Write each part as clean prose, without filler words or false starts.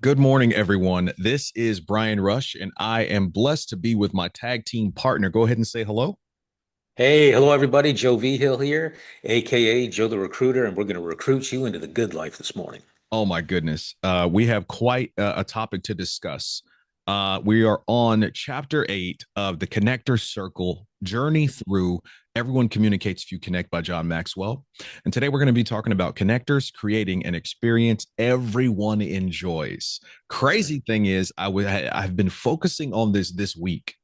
Good morning, everyone. This is Brian Rush, and I am blessed to be with my tag team partner. Go ahead and say hello. Hey, hello everybody. Joe V Hill here, aka Joe the Recruiter, and we're going to recruit you into the good life this morning. Oh, my goodness. We have quite a topic to discuss. We are on chapter 8 of the Connector Circle Journey Through Everyone Communicates If You Connect by John Maxwell. And today we're going to be talking about connectors creating an experience everyone enjoys. Crazy thing is, I've been focusing on this week.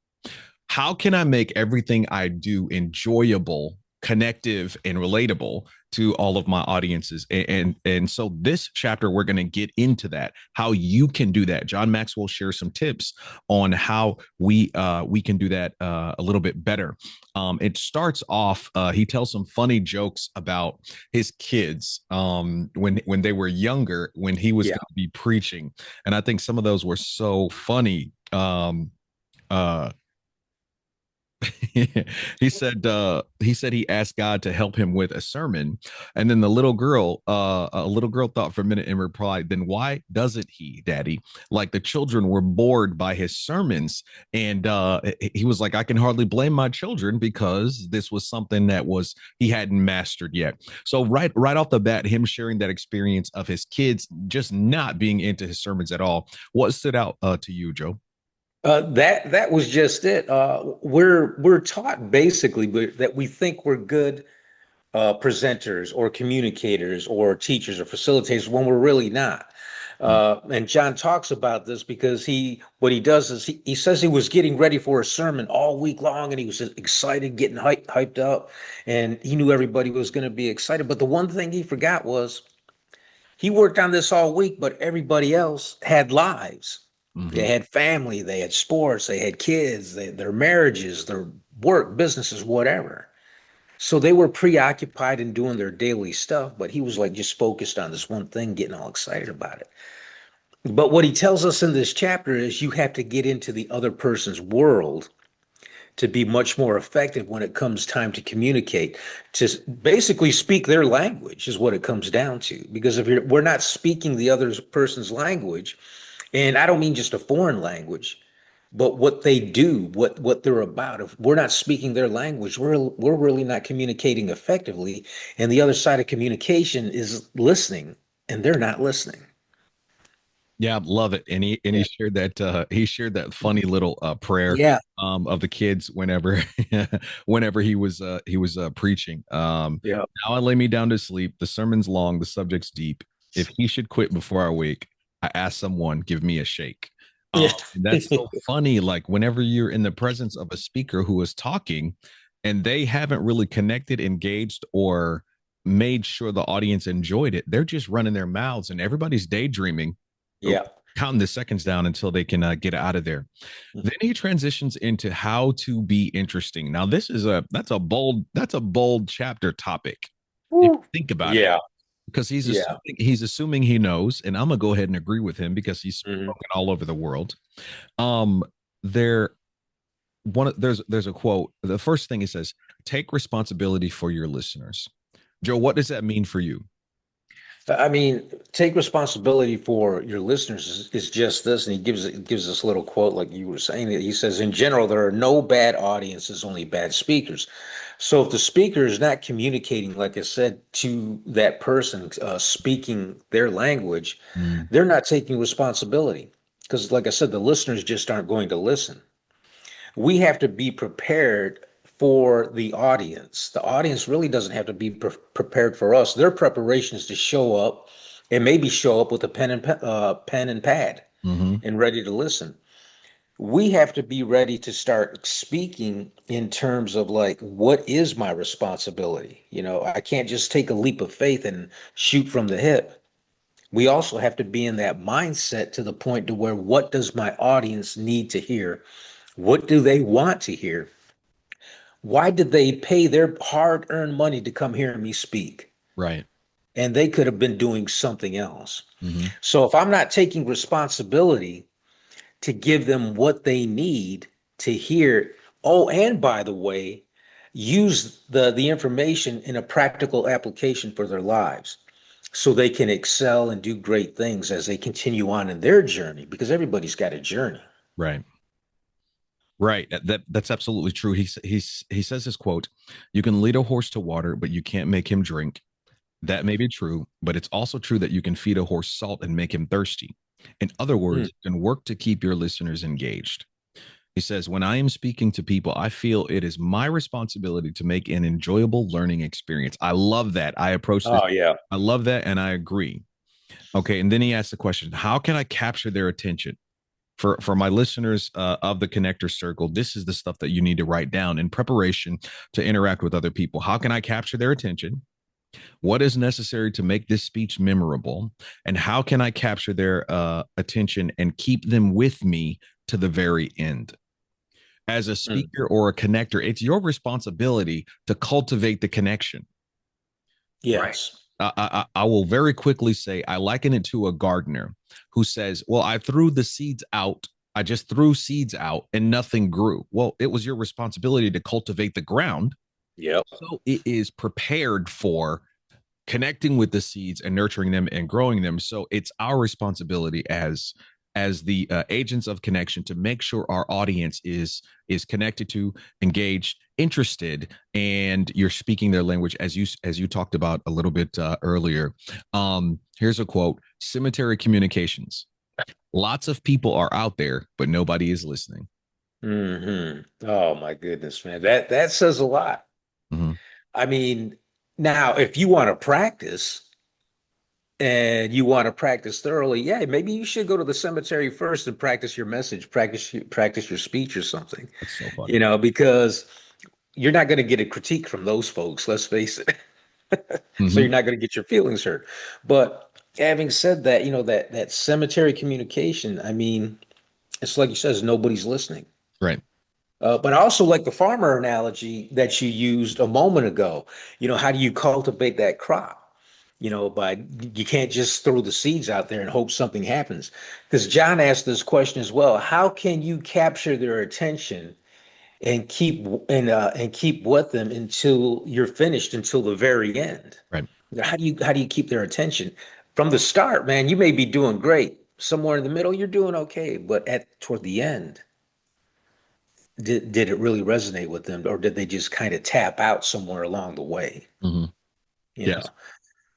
How can I make everything I do enjoyable, connective, and relatable to all of my audiences? And so this chapter we're going to get into that, how you can do that. John Maxwell shares some tips on how we can do that a little bit better. It starts off. He tells some funny jokes about his kids when they were younger, when he was Yeah. going to be preaching, and I think some of those were so funny. Uh, he said he asked God to help him with a sermon, and then the little girl thought for a minute and replied, "Then why doesn't he, Daddy?" Like the children were bored by his sermons, and he was like, "I can hardly blame my children because this was something that was he hadn't mastered yet." So right off the bat, him sharing that experience of his kids just not being into his sermons at all. What stood out to you, Joe? That was just it. We're taught basically that we think we're good presenters or communicators or teachers or facilitators when we're really not. And John talks about this because what he does is he says he was getting ready for a sermon all week long and he was excited, getting hyped up, and he knew everybody was going to be excited. But the one thing he forgot was he worked on this all week, but everybody else had lives. They Mm-hmm. had family, they had sports, they had kids, their marriages, their work, businesses, whatever. So they were preoccupied in doing their daily stuff, but he was like just focused on this one thing, getting all excited about it. But what he tells us in this chapter is you have to get into the other person's world to be much more effective when it comes time to communicate, to basically speak their language is what it comes down to. Because if we're not speaking the other person's language, and I don't mean just a foreign language, but what they do, what they're about. If we're not speaking their language, we're really not communicating effectively. And the other side of communication is listening, and they're not listening. Yeah, love it. And he Yeah. shared that funny little prayer Yeah. of the kids whenever whenever he was preaching. Yeah. Now I lay me down to sleep. The sermon's long, the subject's deep. If he should quit before I wake, I ask someone, give me a shake. Yeah. And that's so funny. Like whenever you're in the presence of a speaker who is talking and they haven't really connected, engaged, or made sure the audience enjoyed it, they're just running their mouths and everybody's daydreaming, Yeah. counting the seconds down until they can get out of there. Then he transitions into how to be interesting. Now, that's a bold chapter topic if Woo. you think about it, Yeah. because he's Yeah. assuming he's assuming he knows, and I'm gonna go ahead and agree with him because he's Mhm. spoken all over the world. Um, there there's a quote. The first thing he says: "Take responsibility for your listeners." Joe, what does that mean for you? I mean, take responsibility for your listeners is just this, and he gives this little quote, like you were saying. He says, "In general, there are no bad audiences, only bad speakers." So, if the speaker is not communicating, like I said, to that person, speaking their language, Mm, they're not taking responsibility. Because, like I said, the listeners just aren't going to listen. We have to be prepared for the audience. The audience really doesn't have to be prepared for us. Their preparation is to show up and maybe show up with a pen and pad hmm and ready to listen. We have to be ready to start speaking in terms of like, what is my responsibility? I can't just take a leap of faith and shoot from the hip. We also have to be in that mindset to the point to where what does my audience need to hear? What do they want to hear? Why did they pay their hard earned money to come hear me speak? right. And they could have been doing something else. hmm So if I'm not taking responsibility to give them what they need to hear, oh, and by the way, use the information in a practical application for their lives. so they can excel and do great things as they continue on in their journey, because everybody's got a journey. Right. Right. That's absolutely true. He says this quote, "You can lead a horse to water, but you can't make him drink." That may be true, but it's also true that you can feed a horse salt and make him thirsty. In other Mm, words, you can work to keep your listeners engaged. He says, "When I am speaking to people, I feel it is my responsibility to make an enjoyable learning experience." I love that. I approach this. oh yeah. I love that, and I agree. Okay, and then he asks the question, how can I capture their attention? For my listeners of the connector circle, this is the stuff that you need to write down in preparation to interact with other people. How can I capture their attention? What is necessary to make this speech memorable? And how can I capture their attention and keep them with me to the very end? As a Mm, speaker or a connector, it's your responsibility to cultivate the connection. Right. yes. I will very quickly say I liken it to a gardener who says, "Well, I threw the seeds out. I just threw seeds out and nothing grew." Well, it was your responsibility to cultivate the ground Yep. so it is prepared for connecting with the seeds and nurturing them and growing them. So it's our responsibility as the agents of connection to make sure our audience is connected to, engaged, interested, and you're speaking their language as you talked about a little bit earlier. Here's a quote: "Cemetery communications. Lots of people are out there, but nobody is listening." Oh my goodness, man. That says a lot. Mm-hmm. I mean, now if you want to practice and you want to practice thoroughly, yeah, maybe you should go to the cemetery first and practice your message, practice your speech or something, That's so funny. because you're not going to get a critique from those folks, let's face it. So Mm-hmm. you're not going to get your feelings hurt. But having said that, that cemetery communication, I mean, it's like you says, nobody's listening. Right. But I also like the farmer analogy that you used a moment ago. How do you cultivate that crop? By you can't just throw the seeds out there and hope something happens. Because John asked this question as well. How can you capture their attention and keep with them until you're finished, until the very end? Right. How do you keep their attention from the start, man? You may be doing great. Somewhere in the middle, you're doing okay, but at toward the end, did it really resonate with them, or did they just kind of tap out somewhere along the way? Mm-hmm. You Yes. know.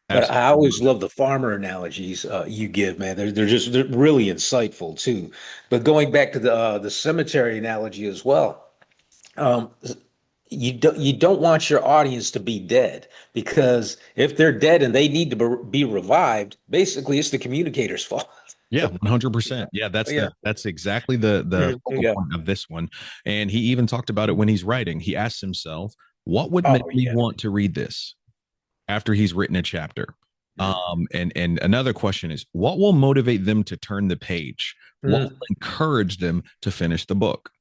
But I Absolutely. always love the farmer analogies you give, man. They're really insightful too. But going back to the cemetery analogy as well, um, you don't want your audience to be dead, because if they're dead and they need to be revived, basically it's the communicator's fault. Yeah, Yeah, 100%. Yeah, yeah, that's exactly the mhm, focal yeah. point of this one. And he even talked about it when he's writing. He asks himself, what would make Oh me yeah. want to read this after he's written a chapter? Mm. And another question is, what will motivate them to turn the page? What will Mm. encourage them to finish the book?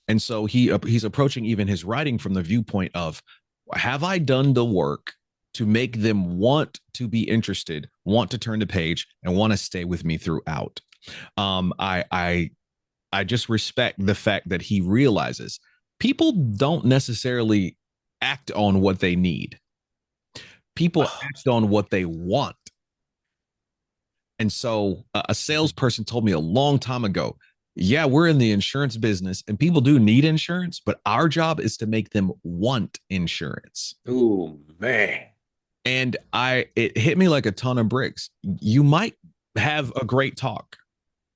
And so he's approaching even his writing from the viewpoint of, have I done the work to make them want to be interested, want to turn the page, and want to stay with me throughout? I just respect the fact that he realizes people don't necessarily act on what they need. People Oh, act on what they want. And so a salesperson told me a long time ago, yeah, we're in the insurance business and people do need insurance, but our job is to make them want insurance. ooh, man. And it hit me like a ton of bricks. You might have a great talk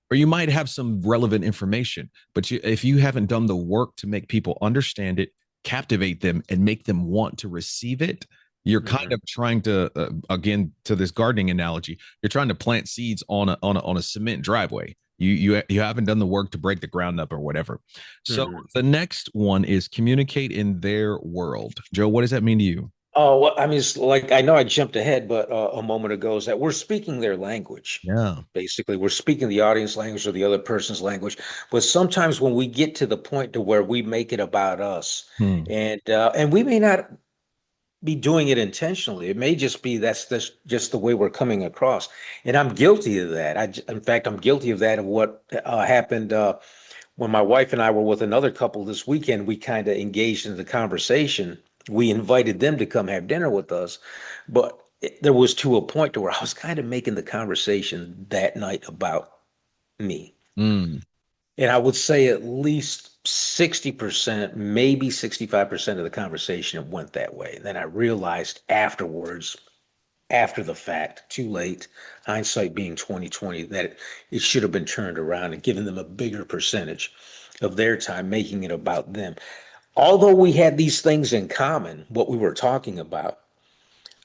or you might have some relevant information, but if you haven't done the work to make people understand it, captivate them, and make them want to receive it, you're kind Mhm. of trying to again to this gardening analogy, you're trying to plant seeds on a cement driveway. You haven't done the work to break the ground up or whatever. So Mhm. the next one is communicate in their world. Joe, what does that mean to you? Oh, well, I mean, it's like I know I jumped ahead, but a moment ago is that we're speaking their language. Yeah. Basically, we're speaking the audience language or the other person's language. But sometimes when we get to the point to where we make it about us, Hmm. and we may not be doing it intentionally. It may just be that's just the way we're coming across. And I'm guilty of that. In fact, I'm guilty of that of what happened when my wife and I were with another couple this weekend. We kind of engaged in the conversation. We invited them to come have dinner with us, but there was to a point to where I was kind of making the conversation that night about me. Mm. And I would say at least 60%, maybe 65% of the conversation went that way. And then I realized afterwards, after the fact, too late, hindsight being 2020, that it should have been turned around and given them a bigger percentage of their time, making it about them. Although we had these things in common, what we were talking about,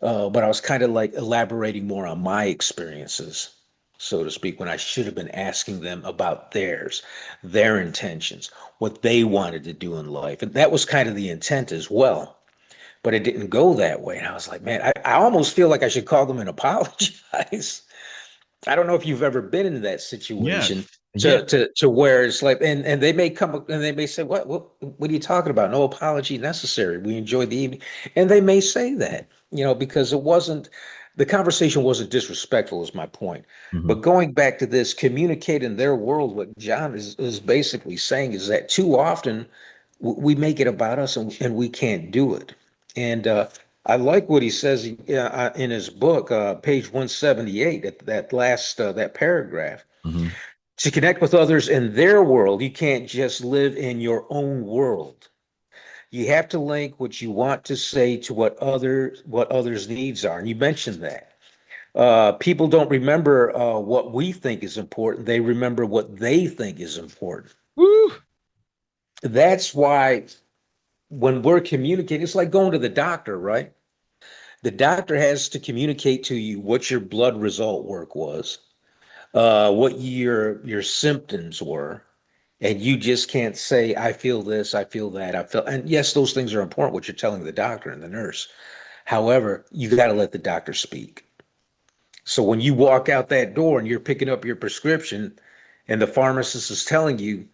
but I was kind of like elaborating more on my experiences, so to speak, when I should have been asking them about theirs, their intentions, what they wanted to do in life. And that was kind of the intent as well. But it didn't go that way. And I was like, man, I almost feel like I should call them and apologize. I don't know if you've ever been in that Yeah. situation Yeah. to where it's like, and they may come up and they may say, what are you talking about? No apology necessary. We enjoyed the evening. And they may say that, because the conversation wasn't disrespectful is my point. Hmm. But going back to this, communicate in their world, what John is basically saying is that too often we make it about us and we can't do it. And I like what he says in his book, page 178, that last that paragraph. Hmm. To connect with others in their world, you can't just live in your own world. You have to link what you want to say to what others' needs are. And you mentioned that. People don't remember what we think is important. They remember what they think is important. Woo. That's why when we're communicating, it's like going to the doctor, right? The doctor has to communicate to you what your blood result work was, what your symptoms were, and you just can't say, "I feel this, I feel that, I feel." And yes, those things are important. What you're telling the doctor and the nurse. However, you got to let the doctor speak. So when you walk out that door and you're picking up your prescription, and the pharmacist is telling you,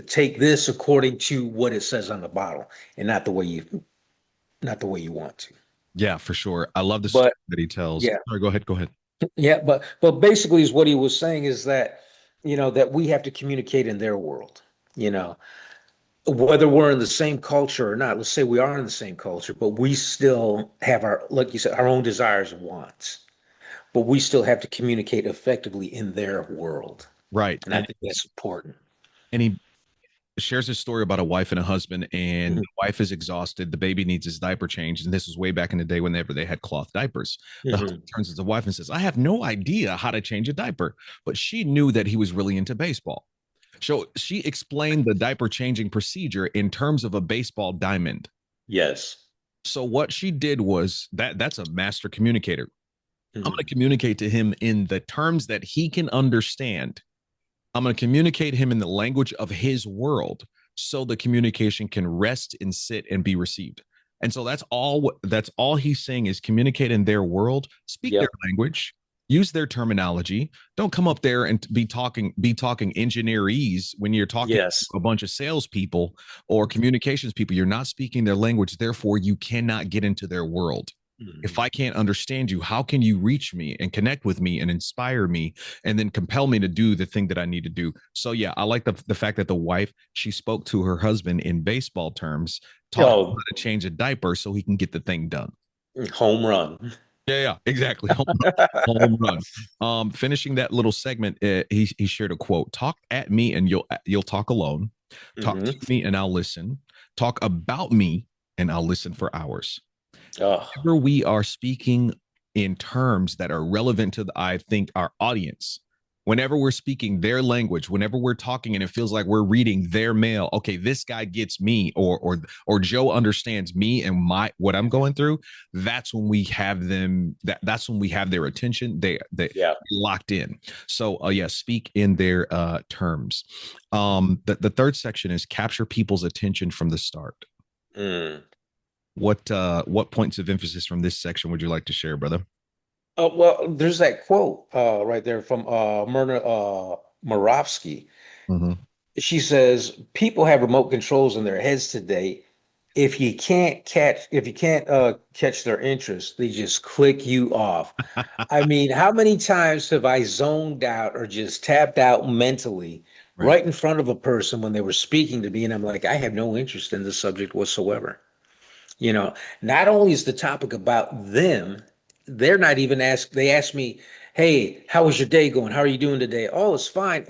"Take this according to what it says on the bottle, and not the way you want to." Yeah, for sure. I love the story But that he tells. yeah, Sorry, go ahead. Go ahead. yeah, but basically is what he was saying is that that we have to communicate in their world, you know, whether we're in the same culture or not. Let's say we are in the same culture, but we still have our, like you said, our own desires and wants, but we still have to communicate effectively in their world. Right. And I think that's important. And he shares his story about a wife and a husband, and Mhm, the wife is exhausted. The baby needs his diaper changed. And this was way back in the day whenever they had cloth diapers. The husband mhm. turns to the wife and says, I have no idea how to change a diaper. But she knew that he was really into baseball. So she explained the diaper changing procedure in terms of a baseball diamond. Yes. So what she did was that's a master communicator. I'm going Mhm. to communicate to him in the terms that he can understand. I'm going to communicate him in the language of his world so the communication can rest and sit and be received. And so that's all he's saying is communicate in their world, speak their Yep. language, use their terminology. Don't come up there and be talking engineerese when you're talking Yes. to a bunch of salespeople or communications people. You're not speaking their language, therefore you cannot get into their world. If Mhm. I can't understand you, how can you reach me and connect with me and inspire me and then compel me to do the thing that I need to do? So yeah, I like the fact that the wife, she spoke to her husband in baseball terms, taught him Oh, how to change a diaper so he can get the thing done. home run. Yeah, yeah, exactly. Home run. Home run. Finishing that little segment, he shared a quote: "Talk at me and you'll talk alone. Talk to Hmm. me and I'll listen. Talk about me and I'll listen for hours." Oh, Whenever we are speaking in terms that are relevant to I think our audience, whenever we're speaking their language, whenever we're talking and it feels like we're reading their mail, okay, this guy gets me, or Joe understands me and my what I'm going through. That's when we have them. That's when we have their attention. They yeah. locked in. So yeah, speak in their terms. The third section is capture people's attention from the start. Mm. What points of emphasis from this section would you like to share, brother? Well, there's that quote right there from Myrna Moravsky. Mm-hmm. She says, "People have remote controls in their heads today. If you can't catch their interest, they just click you off." I mean, how many times have I zoned out or just tapped out mentally Right. right in front of a person when they were speaking to me, and I'm like, I have no interest in this subject whatsoever. You know, not only is the topic about them, they're not even asked. They ask me, "Hey, how was your day going? How are you doing today?" "Oh, it's fine."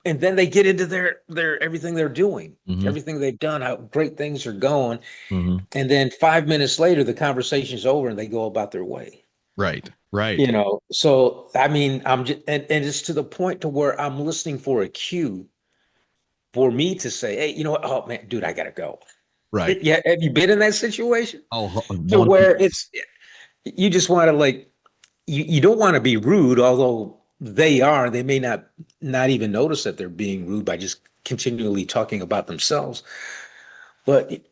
And then they get into their everything they're doing, Mm-hmm. everything they've done, how great things are going. Mm-hmm. And then 5 minutes later, the conversation's over and they go about their way. Right. Right. So I mean, I'm just and it's to the point to where I'm listening for a cue for me to say, "Hey, you know what? Oh man, dude, I gotta go." Right. Yeah, have you been in that situation Oh, to one. where it's you just want to like you don't want to be rude, although they may not even notice that they're being rude by just continually talking about themselves. But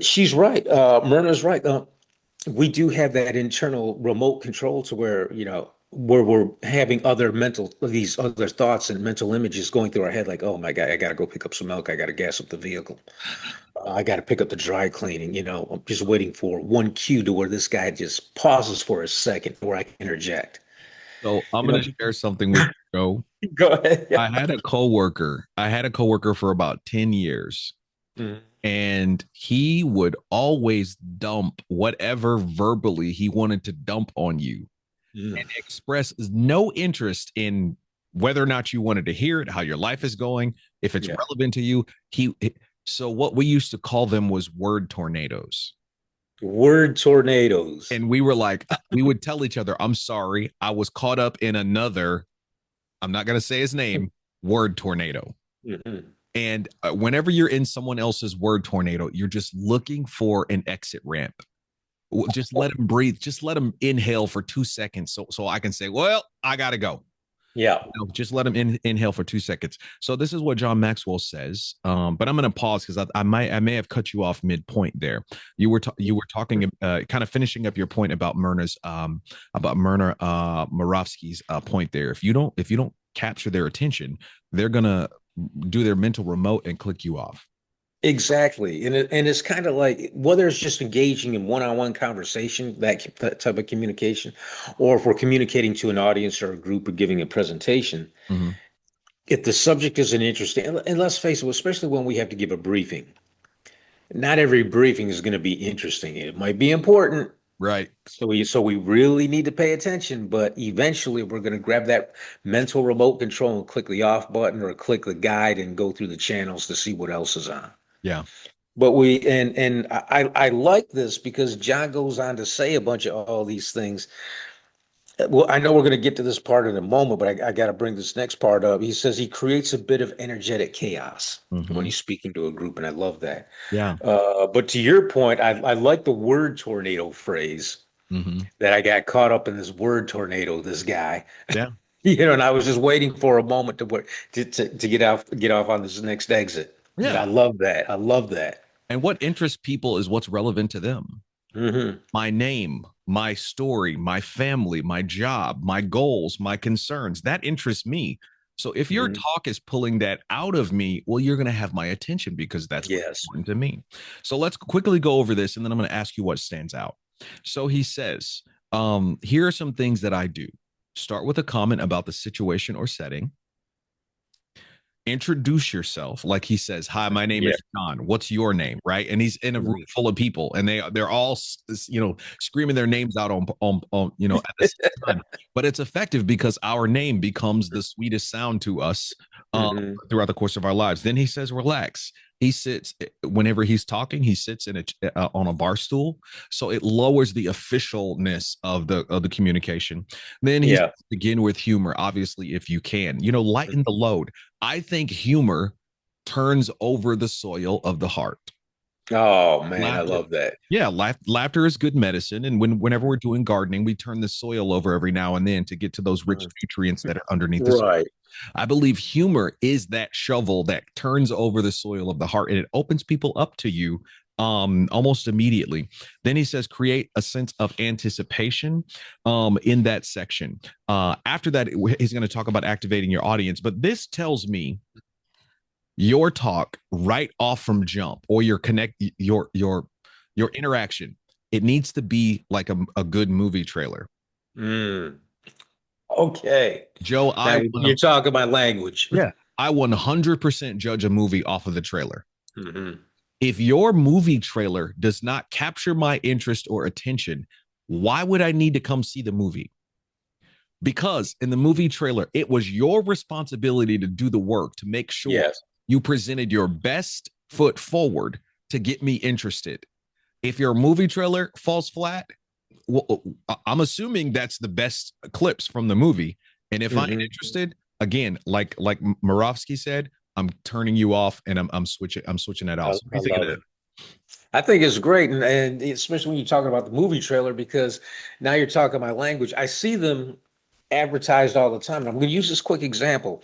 she's right. Myrna's right. We do have that internal remote control to where, where we're having these other thoughts and mental images going through our head, like, oh my God, I got to go pick up some milk. I got to gas up the vehicle. I got to pick up the dry cleaning. I'm just waiting for one cue to where this guy just pauses for a second where I can interject. So I'm You going know, to share something with you, Joe. go ahead. Yeah. I had a coworker for about 10 years, Mhm. and he would always dump whatever verbally he wanted to dump on you Mm. and express no interest in whether or not you wanted to hear it, how your life is going, if it's Yeah. relevant to you. So what we used to call them was word tornadoes. Word tornadoes. And we were like, we would tell each other, I'm sorry, I was caught up in another, I'm not going to say his name, word tornado. Mhm. And whenever you're in someone else's word tornado, you're just looking for an exit ramp. Just let him breathe. Just let him inhale for 2 seconds, so I can say, well, I gotta go. Yeah. Just let him inhale for 2 seconds. So this is what John Maxwell says. But I'm going to pause because I may have cut you off midpoint there. You were talking, kind of finishing up your point about Myrna Moravsky's point there. If you don't capture their attention, they're gonna do their mental remote and click you off. Exactly. And it's kind of like whether it's just engaging in one-on-one conversation, that type of communication, or if we're communicating to an audience or a group or giving a presentation, Mm-hmm. if the subject isn't interesting, and let's face it, especially when we have to give a briefing, not every briefing is going to be interesting. It might be important. Right. So we really need to pay attention, but eventually we're going to grab that mental remote control and click the off button or click the guide and go through the channels to see what else is on. Yeah. But I like this because John goes on to say a bunch of all these things. Well, I know we're going to get to this part in a moment, but I got to bring this next part up. He says he creates a bit of energetic chaos when Mm-hmm. he's speaking to a group, and I love that. Yeah. But to your point, I like the word tornado phrase Mm-hmm. that I got caught up in this word tornado, this guy. Yeah. And I was just waiting for a moment to get off on this next exit. Yeah. I love that. I love that. And what interests people is what's relevant to them. Hmm. My name, my story, my family, my job, my goals, my concerns. That interests me. So if your Hmm. talk is pulling that out of me, well, you're going to have my attention because that's what's Yes. important to me. So let's quickly go over this and then I'm going to ask you what stands out. So he says, here are some things that I do. Start with a comment about the situation or setting. Introduce yourself, like he says, hi, my name Yeah. is John, what's your name, right? And he's in a room Mhm. full of people and they're all screaming their names out on at the same time, but it's effective because our name becomes the sweetest sound to us Mhm. throughout the course of our lives. Then he says relax. He sits, whenever he's talking, he sits on a bar stool, so it lowers the officialness of the communication. Then he's Yeah. begin with humor, obviously, if you can, lighten the load. I think humor turns over the soil of the heart. Oh man, I Laughter, love that. yeah, laughter is good medicine. And whenever we're doing gardening, we turn the soil over every now and then to get to those rich Mhm. nutrients that are underneath the soil. Right. I believe humor is that shovel that turns over the soil of the heart and it opens people up to you almost immediately. Then he says create a sense of anticipation in that section. After that, he's going to talk about activating your audience, but this tells me your talk right off from jump or your interaction, it needs to be like a good movie trailer. Mm. Okay. Joe, Now you're talking my language. yeah, I 100% judge a movie off of the trailer. Hmm. If your movie trailer does not capture my interest or attention, Why would I need to come see the movie? Because in the movie trailer, it was your responsibility to do the work to make sure Yes. you presented your best foot forward to get me interested. If your movie trailer falls flat, well, I'm assuming that's the best clips from the movie. And if I ain't Hmm. interested, again, like Morovsky said, I'm turning you off and I'm switching that off. So what do I you think of love that? it. I think it's great, and especially when you're talking about the movie trailer, because now you're talking my language. I see them advertised all the time. I'm going to use this quick example.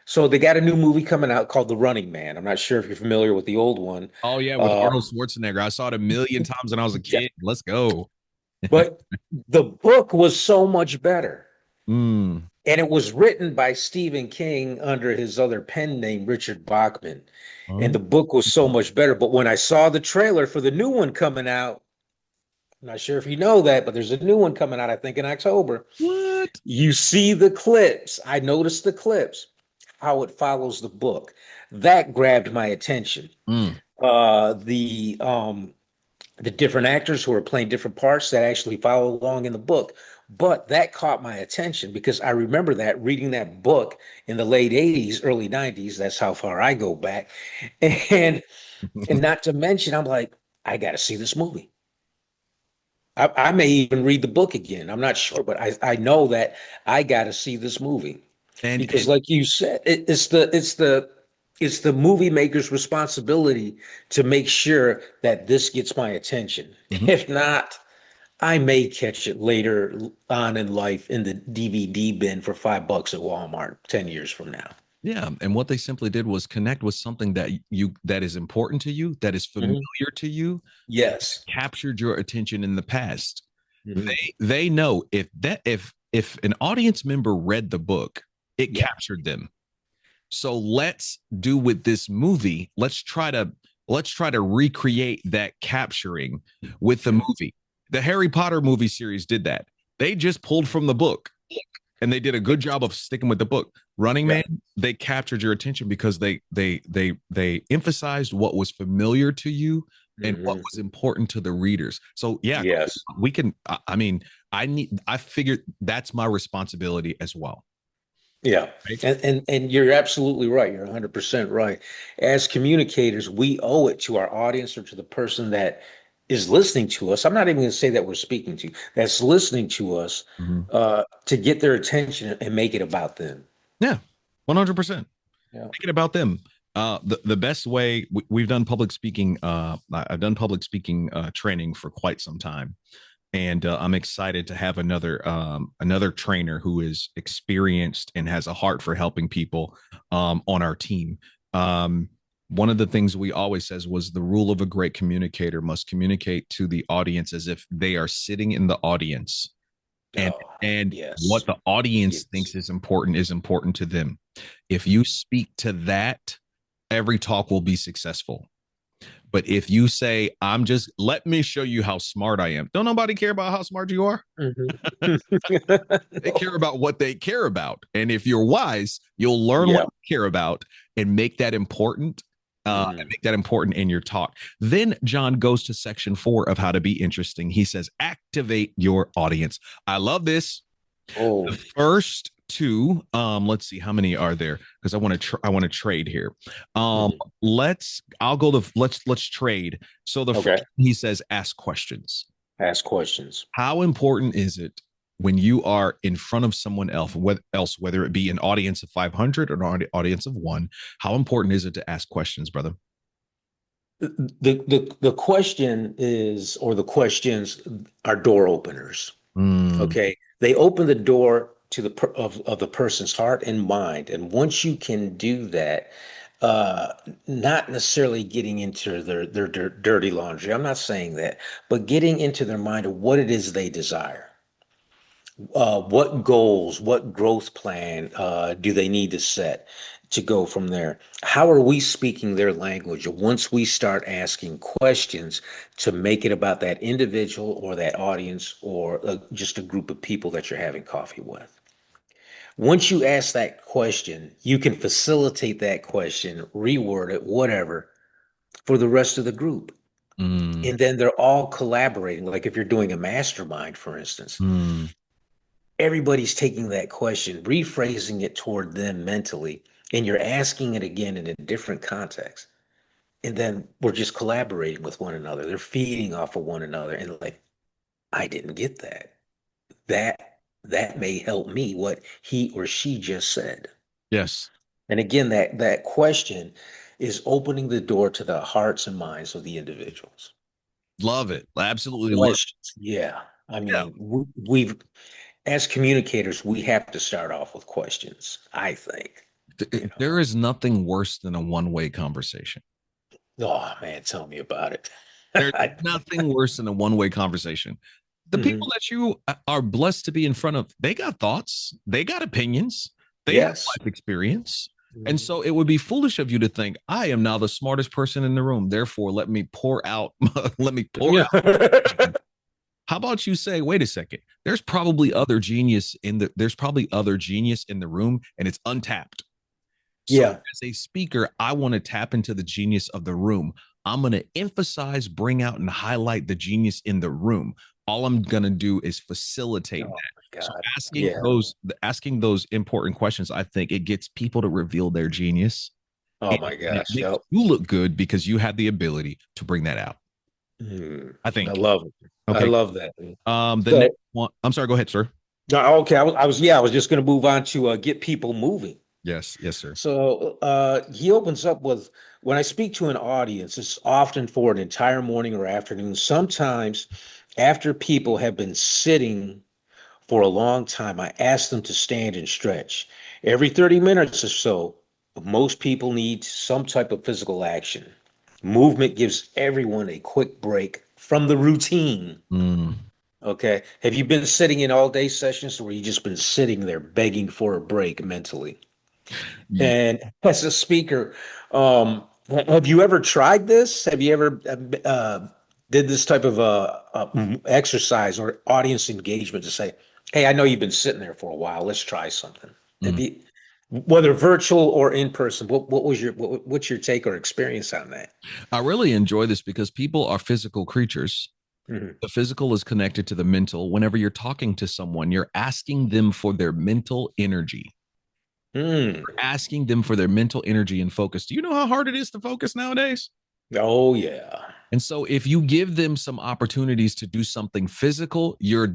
So they got a new movie coming out called The Running Man. I'm not sure if you're familiar with the old one. Oh yeah, with Uh, Arnold Schwarzenegger. I saw it a million times when I was a yeah, kid. Let's go. but the book was so much better. Mm. And it was written by Stephen King under his other pen name, Richard Bachman. And Oh. the book was so much better. But when I saw the trailer for the new one coming out, I'm not sure if you know that, but there's a new one coming out, I think, in October. What? You see the clips. I noticed the clips, how it follows the book. That grabbed my attention. Mm. The different actors who are playing different parts that actually follow along in the book. But that caught my attention because I remember that reading that book in the late 80s, early 90s. That's how far I go back. And and not to mention, I'm like, I got to see this movie. I may even read the book again. I'm not sure, but I know that I got to see this movie because, And like you said, it's the movie maker's responsibility to make sure that this gets my attention. mhm. If not, I may catch it later on in life in the DVD bin for $5 at Walmart 10 years from now. Yeah, and what they simply did was connect with something that is important to you, that is familiar Mhm. to you, and Yes. captured your attention in the past. Hmm. They know if an audience member read the book, it Yeah. captured them. So let's do with this movie. Let's try to recreate that capturing with the Mhm. movie. The Harry Potter movie series did that. They just pulled from the book and they did a good job of sticking with the book. Running Yeah. Man, they captured your attention because they emphasized what was familiar to you and what Hmm. was important to the readers. So yeah, Yes. we can. I mean, I figured that's my responsibility as well. Yeah. Right. And you're absolutely right. You're 100% right. As communicators, we owe it to our audience or to the person that is listening to us. I'm not even going to say that we're speaking to, that's listening to us, Mhm. to get their attention and make it about them. Yeah, 100%. Yeah. Make it about them. The best way we've done public speaking. I've done public speaking training for quite some time, and I'm excited to have another trainer who is experienced and has a heart for helping people on our team. Um, One of the things we always says was the rule of a great communicator must communicate to the audience as if they are sitting in the audience, and Oh, and yes. what the audience Yes. thinks is important to them. If you speak to that, every talk will be successful. But if you say, I'm just, let me show you how smart I am, don't nobody care about how smart you are. Mhm. They care No. about what they care about. And if you're wise, you'll learn what Yeah. you care about and make that important. And Hmm. make that important in your talk. Then John goes to section 4 of how to be interesting. He says, activate your audience. I love this. The Oh, first two, let's see how many are there because I want to trade here. Um, mhm. I'll go to let's trade. So the Okay. first he says ask questions. Ask questions. How important is it when you are in front of someone whether it be an audience of 500 or an audience of one? How important is it to ask questions, brother? The question is, or the questions are door openers. Mm, Okay, they open the door to of the person's heart and mind, and once you can do that, uh, not necessarily getting into their dirty laundry. I'm not saying that, but getting into their mind of what it is they desire. What goals, what growth plan do they need to set to go from there? How are we speaking their language? Once we start asking questions to make it about that individual or that audience or just a group of people that you're having coffee with. Once you ask that question, you can facilitate that question, reword it, whatever, for the rest of the group. Mm, And then they're all collaborating. Like if you're doing a mastermind, for instance, mm. everybody's taking that question, rephrasing it toward them mentally, and you're asking it again in a different context. And then we're just collaborating with one another. They're feeding off of one another. And like, I didn't get that. That may help me, what he or she just said. Yes. And again, that question is opening the door to the hearts and minds of the individuals. Love it. Absolutely love Questions. Yeah. I it. Yeah. mean, we've, as communicators, we have to start off with questions, I think. You There know, is nothing worse than a one-way conversation. oh man, tell me about it. There's nothing worse than a one-way conversation. The people Mhm. that you are blessed to be in front of, they got thoughts, they got opinions, they have Yes. life experience. And Mhm. so it would be foolish of you to think, I am now the smartest person in the room. Therefore, let me pour out, let me pour Yeah. out. How about you say, wait a second, there's probably other genius in the room and it's untapped. So Yeah. as a speaker, I want to tap into the genius of the room. I'm going to emphasize, bring out, and highlight the genius in the room. All I'm going to do is facilitate Oh that. my So God. asking Yeah. those important questions, I think it gets people to reveal their genius, Oh and my it gosh. makes Yep. you look good because you have the ability to bring that out. Mm. I I think. love it. I Okay. love that. The next So, one. I'm sorry. Go ahead, sir. no, okay. Yeah, I was just going to move on to get people moving. Yes. Yes, sir. So he opens up with, when I speak to an audience, it's often for an entire morning or afternoon. Sometimes after people have been sitting for a long time, I ask them to stand and stretch. Every 30 minutes or so, most people need some type of physical action. Movement gives everyone a quick break from the routine. Mm. Okay. Have you been sitting in all day sessions where you just been sitting there begging for a break mentally? Yeah. And as a speaker, have you ever tried this? Have you ever did this type of exercise or audience engagement to say, "Hey, I know you've been sitting there for a while. Let's try something." Have Mm. you, whether virtual or in person, what was what's your take or experience on that? I really enjoy this because people are physical creatures. Mhm. The physical is connected to the mental. Whenever you're talking to someone, you're asking them for their mental energy. Mm. You're asking them for their mental energy and focus. Do you know how hard it is to focus nowadays? Oh yeah. And so if you give them some opportunities to do something physical, you're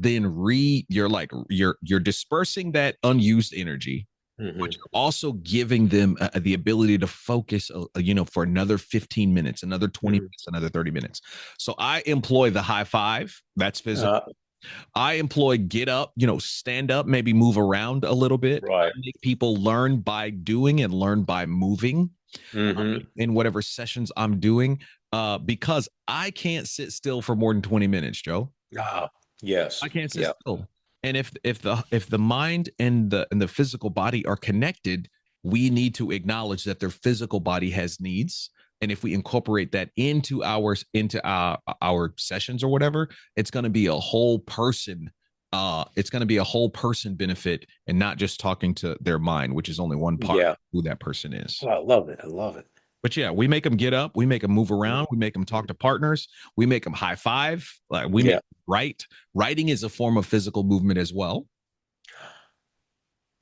dispersing that unused energy, but Hmm. you're also giving them the ability to focus, for another 15 minutes, another 20 Hmm. minutes, another 30 minutes. So I employ the high five. That's physical. Uh, I employ get up, stand up, maybe move around a little bit. I right. make people learn by doing and learn by moving Hmm. in whatever sessions I'm doing, because I can't sit still for more than 20 minutes, Joe. Ah, yes. I can't sit Yeah. still. And if the mind and the physical body are connected, we need to acknowledge that their physical body has needs. And if we incorporate that into our sessions or whatever, it's going to be a whole person. It's going to be a whole person benefit, and not just talking to their mind, which is only one part of Yeah. who that person is. Oh, I love it. I love it. But yeah, we make them get up, we make them move around, we make them talk to partners, we make them high five, like we make Yeah. them write. Writing is a form of physical movement as well.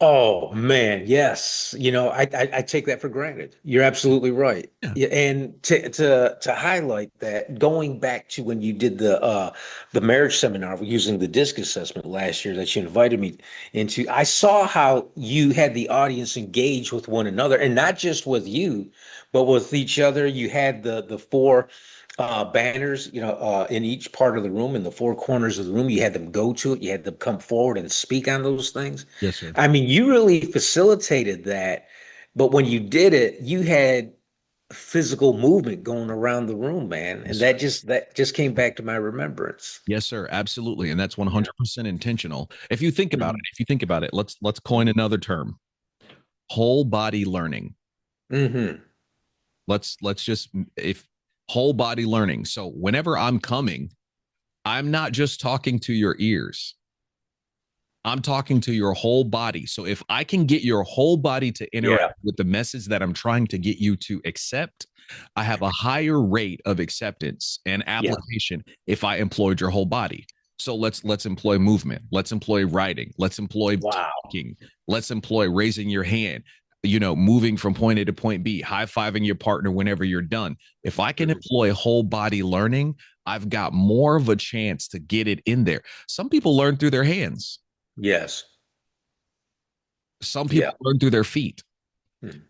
Oh man, yes. I take that for granted. You're absolutely right. Yeah. Yeah, and to highlight that, going back to when you did the marriage seminar using the DISC assessment last year that you invited me into, I saw how you had the audience engage with one another, and not just with you, but with each other. You had the four banners, in each part of the room, in the four corners of the room. You had them go to it. You had them come forward and speak on those things. Yes, sir. I mean, you really facilitated that, but when you did it, you had physical movement going around the room, man, Yes, and sir. that just came back to my remembrance. Yes, sir. Absolutely. And that's Yeah. 100% intentional. If you think about it, let's coin Hmm. another term. Whole body learning. Hmm. Let's just if whole body learning. So whenever I'm coming, I'm not just talking to your ears. I'm talking to your whole body. So if I can get your whole body to interact Yeah. with the message that I'm trying to get you to accept, I have a higher rate of acceptance and Yeah. application if I employed your whole body. So let's employ movement. Let's employ writing. Let's employ Wow. talking. Let's employ raising your hand, moving from point A to point B, high-fiving your partner whenever you're done. If I can Mhm. employ whole body learning, I've got more of a chance to get it in there. Some people learn through their hands. Yes. Some Yeah. people learn through their feet. Mhm.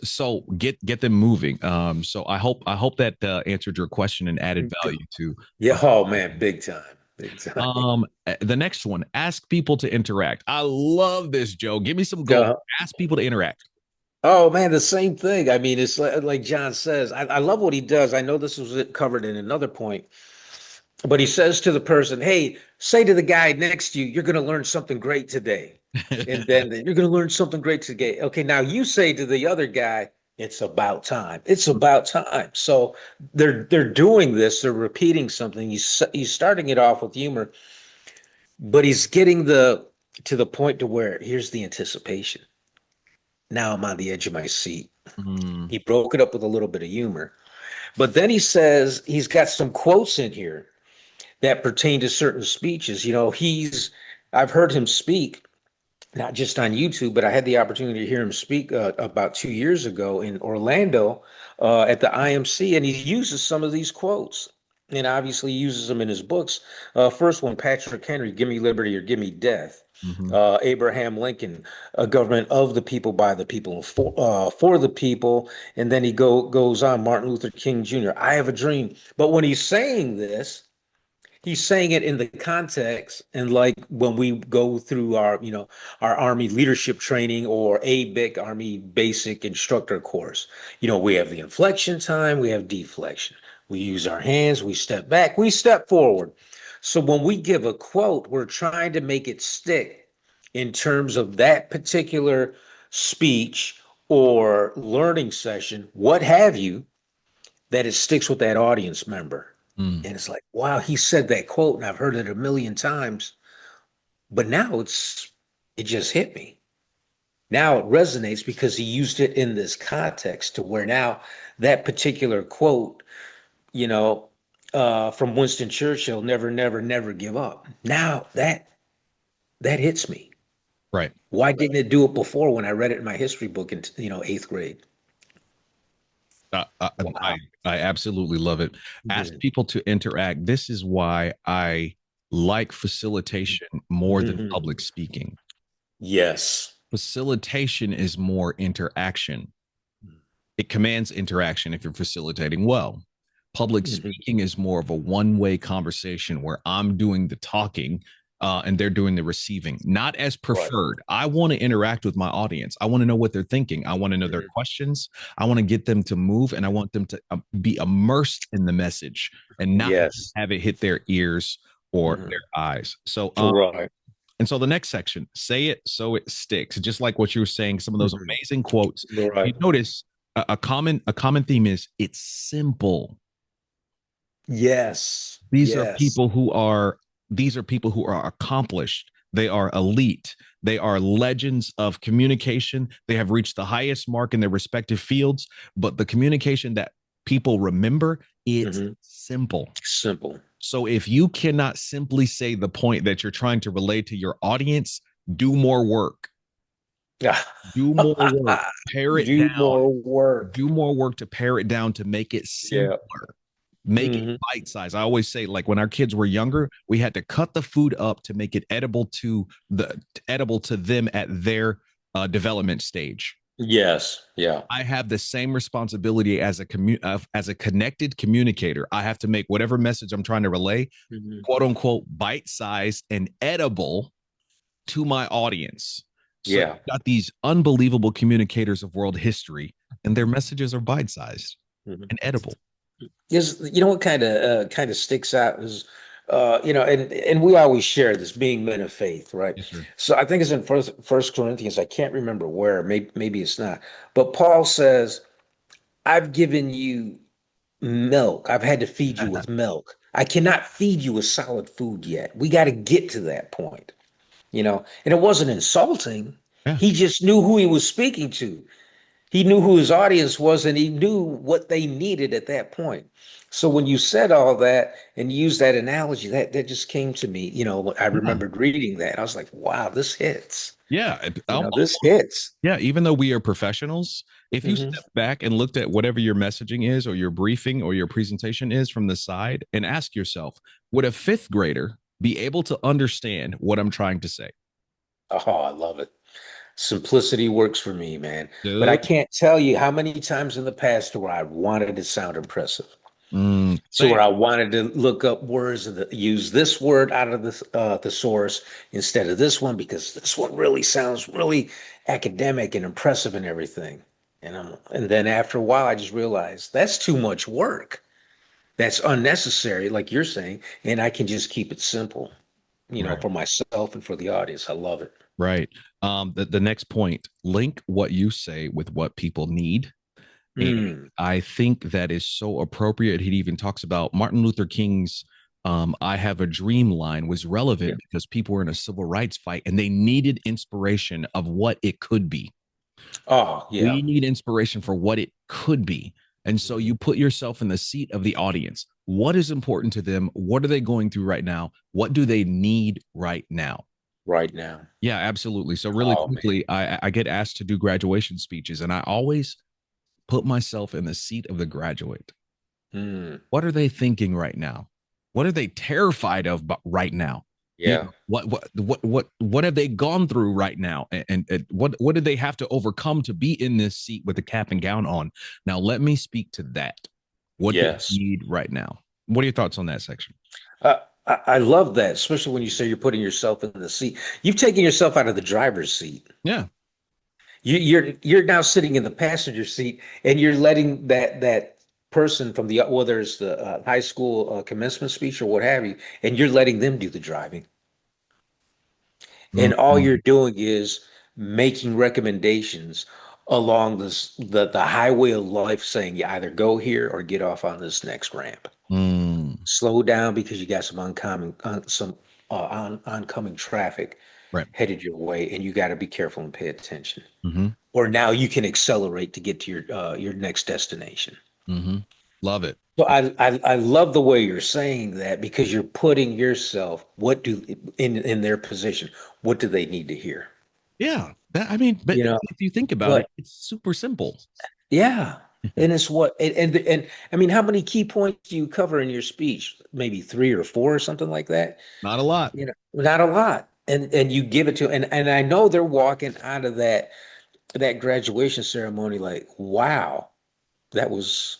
So get them moving. So I hope that answered your question and added value to. Yeah. Oh man, big time. Big time. The next one, ask people to interact. I love this, Joe. Give me some gold. Uh, Ask people to interact. oh man, the same thing. I mean, it's like John says. I love what he does. I know this was covered in another point, but he says to the person, "Hey, say to the guy next to you, you're going to learn something great today." And then you're going to learn something great today. Okay, now you say to the other guy, "It's about time. It's about time." So they're doing this. They're repeating something. He's starting it off with humor, but he's getting the to the point to where here's the anticipation. Now I'm on the edge of my seat. Mm, He broke it up with a little bit of humor, but then he says he's got some quotes in here that pertain to certain speeches. I've heard him speak not just on YouTube, but I had the opportunity to hear him speak about 2 years ago in Orlando at the IMC, and he uses some of these quotes. And obviously uses them in his books. First one, Patrick Henry, "Give me liberty or give me death." mhm. Abraham Lincoln, "A government of the people, by the people, and for the people." And then he goes on, Martin Luther King Jr., "I have a dream." But when he's saying this, he's saying it in the context, and like when we go through our Army leadership training or ABIC, Army Basic Instructor course, we have the inflection time, we have deflection, we use our hands, we step back, we step forward. So when we give a quote, we're trying to make it stick in terms of that particular speech or learning session, what have you, that it sticks with that audience member. Mm, And it's like, wow, he said that quote and I've heard it a million times, but now it just hit me. Now it resonates because he used it in this context to where now that particular quote, you know, from Winston Churchill, "Never, never, never give up." Now that hits me. right. Why didn't it do it before when I read it in my history book in eighth grade? Uh, uh, I Wow. I absolutely love it. Ask Mhm. people to interact. This is why I like facilitation more than Mhm. public speaking. Yes. Facilitation is more interaction. It commands interaction if you're facilitating well. Public Mhm. speaking is more of a one-way conversation where I'm doing the talking and they're doing the receiving, not as Right. preferred. I want to interact with my audience. I want to know what they're thinking. I want to know their Mhm. questions. I want to get them to move and I want them to be immersed in the message and not Yes. have it hit their ears or Mhm. their eyes. Right. And so the next section, say it so it sticks. Just like what you were saying, some of those Mhm. amazing quotes. Right. You notice a common theme is it's simple. Yes. These are Yes. people who are these are people who are accomplished. They are elite. They are legends of communication. They have reached the highest mark in their respective fields, but the communication that people remember, it's Hmm. simple. Simple. So if you cannot simply say the point that you're trying to relay to your audience, do more work. Do more work. Pare it Do down. more work. Do more work to pare it down to make it Yeah. simpler. Make it Hmm. bite size. I always say, like when our kids were younger, we had to cut the food up to make it edible to them at their development stage. Yes. Yeah. I have the same responsibility as a connected communicator. I have to make whatever message I'm trying to relay, Hmm. quote unquote, bite sized and edible to my audience. So Yeah. you've got these unbelievable communicators of world history, and their messages are bite sized Hmm. and edible. Is what kind of sticks out is and we always share this, being men of faith, right? Yes, sir. So I think it's in First Corinthians. I can't remember where. Maybe it's not. But Paul says, "I've given you milk. I've had to feed you with milk. I cannot feed you with solid food yet. We got to get to that point." and it wasn't insulting. Yeah. He just knew who he was speaking to. He knew who his audience was and he knew what they needed at that point. So when you said all that and used that analogy, that just came to me. I Yeah. remembered reading that. I was like, wow, this hits. Yeah. This hits. Yeah, even though we are professionals, if you Hmm. step back and looked at whatever your messaging is or your briefing or your presentation is from the side and ask yourself, would a fifth grader be able to understand what I'm trying to say? Oh, I love it. Simplicity works for me, man. But I Dude, can't tell you how many times in the past where I wanted to sound impressive. So same. where I wanted to look up words and use this word out of the source instead of this one because this one really sounds really academic and impressive and everything. And then after a while, I just realized that's too much work. That's unnecessary, like you're saying, and I can just keep it simple, Right. for myself and for the audience. I love it. Right. The next point, link what you say with what people need. And Mm, I think that is so appropriate. He even talks about Martin Luther King's I have a dream line was yeah. relevant because people were in a civil rights fight and they needed inspiration of what it could be. Oh, yeah. We need inspiration for what it could be. And so Mhm. you put yourself in the seat of the audience. What is important to them? What are they going through right now? What do they need right now? Right now. Yeah, absolutely. So really Oh, man. quickly, I get asked to do graduation speeches, and I always put myself in the seat of the graduate. Mm, What are they thinking right now? What are they terrified of right now? You yeah. know, what have they gone through right now, and what did they have to overcome to be in this seat with the cap and gown on? Now, let me speak to that. What do they Yes. need right now? What are your thoughts on that section? I love that, especially when you say you're putting yourself in the seat. You've taken yourself out of the driver's seat. Yeah. You're now sitting in the passenger seat, and you're letting that person from the whether it's the high school commencement speech or what have you, and you're letting them do the driving. And all Mm-hmm. you're doing is making recommendations along the highway of life, saying you either go here or get off on this next ramp. Mm. Slow down because you got some oncoming traffic Right. headed your way, and you got to be careful and pay attention. Mm-hmm. Or now you can accelerate to get to your next destination. Mm-hmm. Love it. So I love the way you're saying that because you're putting yourself in their position. What do they need to hear? Yeah. That I mean, but You know, if you think about it, but it's super simple. yeah. And it's what and I mean, how many key points do you cover in your speech? Maybe three or four or something like that. Not a lot. Not a lot. And you give it to and I know they're walking out of that graduation ceremony like, wow, that was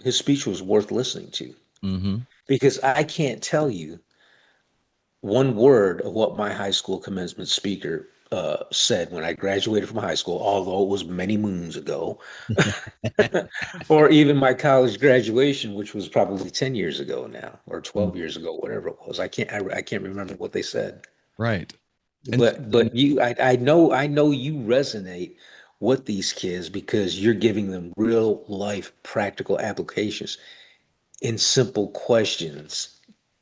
his speech was worth listening to. Mm-hmm. Because I can't tell you one word of what my high school commencement speaker said when I graduated from high school, although it was many moons ago, or even my college graduation, which was probably 10 years ago now, or 12 years ago, whatever it was. I can't remember what they said. Right. And But I know you resonate with these kids because you're giving them real life practical applications in simple questions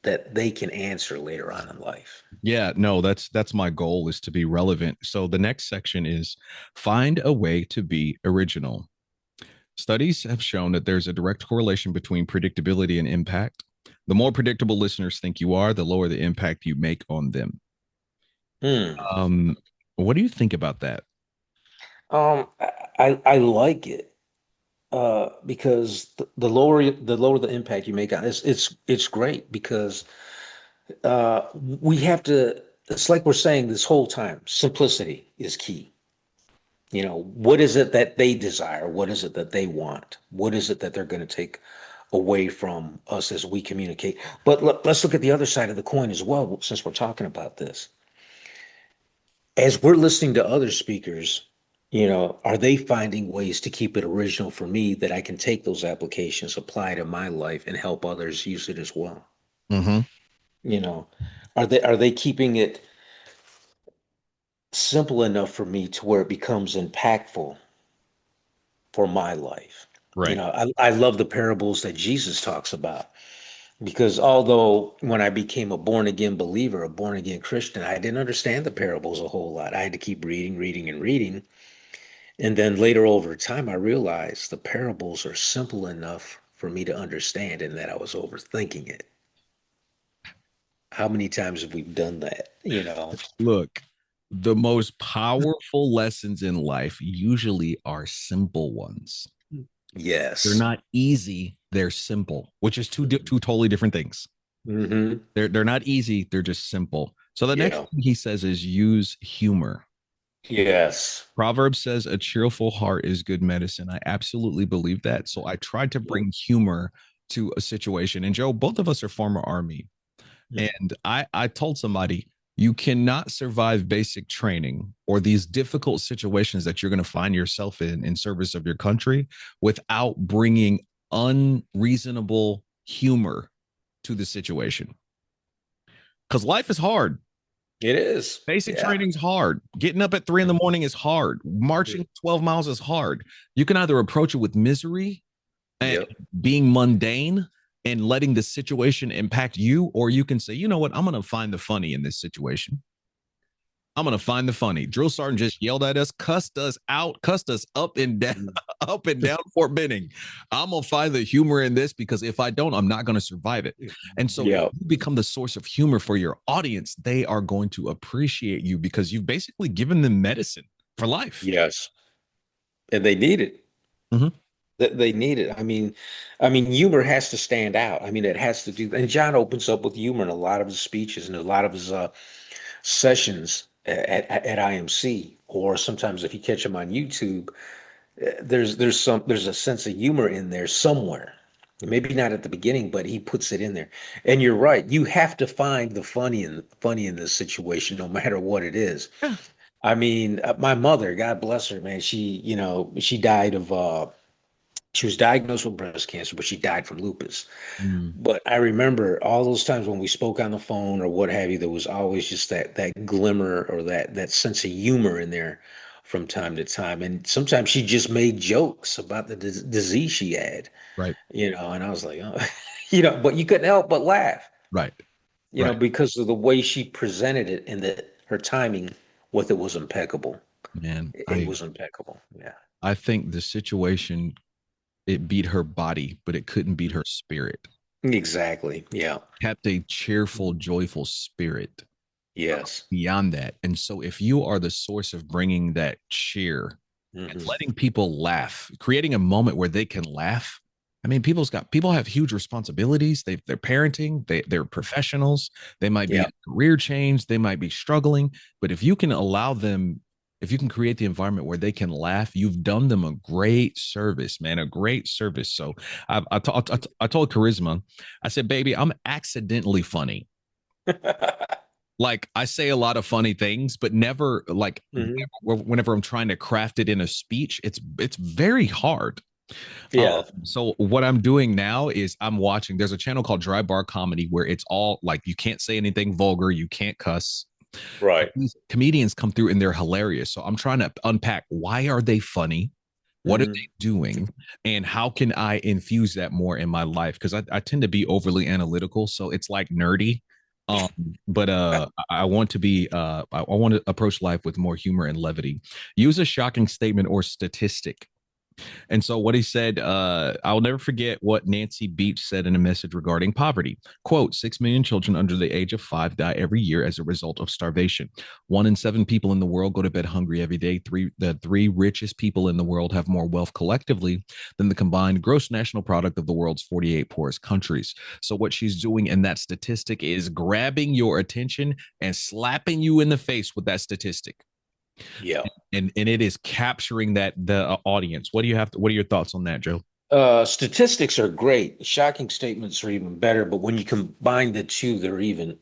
that they can answer later on in life. yeah, no, that's my goal is to be relevant. So the next section is find a way to be original. Studies have shown that there's a direct correlation between predictability and impact. The more predictable listeners think you are, the lower the impact you make on them. Hmm. Um, what do you think about that? I like it because the lower the impact you make on it's great because we have to. It's like we're saying this whole time. Simplicity is key. What is it that they desire? What is it that they want? What is it that they're going to take away from us as we communicate? But let's look at the other side of the coin as well, since we're talking about this. As we're listening to other speakers, are they finding ways to keep it original for me that I can take those applications, apply to my life, and help others use it as well? Mm-hmm. You know, are they keeping it simple enough for me to where it becomes impactful for my life? Right. I love the parables that Jesus talks about Because although when I became a born again believer, a born again Christian, I didn't understand the parables a whole lot. I had to keep reading, reading, and reading. And then later over time, I realized the parables are simple enough for me to understand and that I was overthinking it. How many times have we done that? You know? Look, the most powerful lessons in life usually are simple ones. They're Yes. not easy, they're simple, which is two totally different things. Mm-hmm. They're not easy, they're just simple. So the next Yeah. thing he says is use humor. Yes. Proverbs says a cheerful heart is good medicine. I absolutely believe that. So I tried to Yep. bring humor to a situation. And Joe, both of us are former Army. Mhm. And I told somebody, you cannot survive basic training or these difficult situations that you're going to find yourself in service of your country without bringing unreasonable humor to the situation. Because life is hard. It is. Basic Yeah. training is hard. Getting up at 3 in the morning is hard. Marching 12 miles is hard. You can either approach it with misery and Yep. being mundane and letting the situation impact you, or you can say, you know what, I'm going to find the funny in this situation. I'm going to find the funny. Drill sergeant just yelled at us, cussed us out, cussed us up and down, up and down Fort Benning. I'm going to find the humor in this because if I don't, I'm not going to survive it. And so if Yeah. you become the source of humor for your audience, they are going to appreciate you because you've basically given them medicine for life. Yes. And they need it. Mm-hmm. They need it. I mean, humor has to stand out. I mean, it has to do. And John opens up with humor in a lot of his speeches and a lot of his sessions at IMC, or sometimes if you catch him on YouTube, there's a sense of humor in there somewhere. Maybe not at the beginning, but he puts it in there. And you're right. You have to find the funny in this situation, no matter what it is. Yeah. I mean, my mother, God bless her, man. She died of she was diagnosed with breast cancer, but she died from lupus. Mm, But I remember all those times when we spoke on the phone or what have you, there was always just that glimmer or that sense of humor in there from time to time. And sometimes she just made jokes about the disease she had, right, and I was like, oh, but you couldn't help but laugh, right, right. because of the way she presented it and that her timing with it was impeccable. Man, It was impeccable. Yeah. I think the situation it beat her body, but it couldn't beat her spirit. Exactly. Yeah. Kept a cheerful, joyful spirit Yes. beyond that. And so, if you are the source of bringing that cheer and Hmm. letting people laugh, creating a moment where they can laugh. I mean, people have huge responsibilities. They're parenting. They're professionals. They might be Yeah. in a career change. They might be struggling. But if you can allow them, if you can create the environment where they can laugh, you've done them a great service, man, a great service. So I told Charisma, I said, baby, I'm accidentally funny. Like I say a lot of funny things, but never like Hmm. whenever I'm trying to craft it in a speech, it's very hard. Yeah. So what I'm doing now is I'm watching. There's a channel called Dry Bar Comedy where it's all like you can't say anything vulgar, you can't cuss. But Right. these comedians come through and they're hilarious. So I'm trying to unpack why are they funny? What are Hmm. they doing? And how can I infuse that more in my life? Because I tend to be overly analytical. So it's like nerdy. Um, but I want to be I want to approach life with more humor and levity. Use a shocking statement or statistic. And so what he said, I'll never forget what Nancy Beach said in a message regarding poverty. Quote, 6 million children under the age of 5 die every year as a result of starvation. 1 in 7 people in the world go to bed hungry every day. The three richest people in the world have more wealth collectively than the combined gross national product of the world's 48 poorest countries. So what she's doing in that statistic is grabbing your attention and slapping you in the face with that statistic Yeah. and it is capturing that the audience. What are your thoughts on that, Joe? Statistics are great. Shocking statements are even better, but when you combine the two, they're even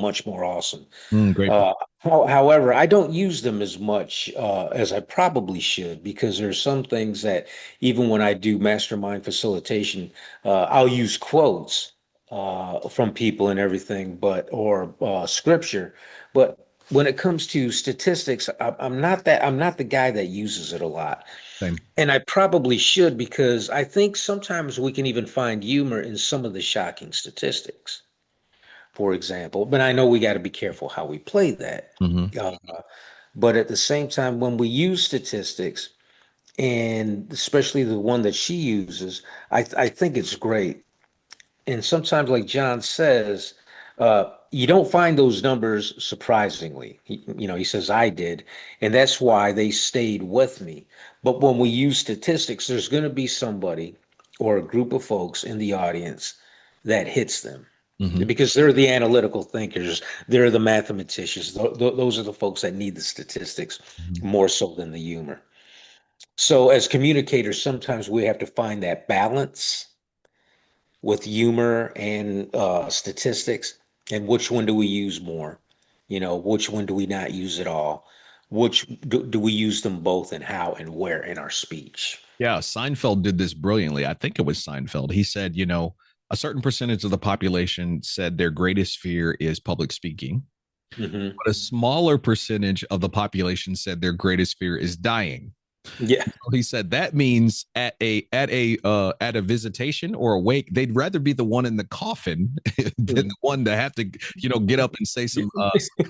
much more awesome. Great point. However, I don't use them as much as I probably should because there's some things that even when I do mastermind facilitation, I'll use quotes from people and everything, but or scripture, but when it comes to statistics, I'm not the guy that uses it a lot. Same. And I probably should because I think sometimes we can even find humor in some of the shocking statistics, for example. But I know we got to be careful how we play that. Hmm. Uh, but at the same time, when we use statistics, and especially the one that she uses, I think it's great. And sometimes, like John says, you don't find those numbers surprisingly. He says, I did. And that's why they stayed with me. But when we use statistics, there's going to be somebody or a group of folks in the audience that hits them Hmm. because they're the analytical thinkers, they're the mathematicians. Those are the folks that need the statistics Hmm. more so than the humor. So, as communicators, sometimes we have to find that balance with humor and statistics, and which one do we use more? Which one do we not use at all? Which do we use them both, and how and where in our speech? Yeah, Seinfeld did this brilliantly. I think it was Seinfeld. He said, a certain percentage of the population said their greatest fear is public speaking, Hmm. but a smaller percentage of the population said their greatest fear is dying. Yeah. He said that means at a visitation or a wake, they'd rather be the one in the coffin than the one to have to get up and say some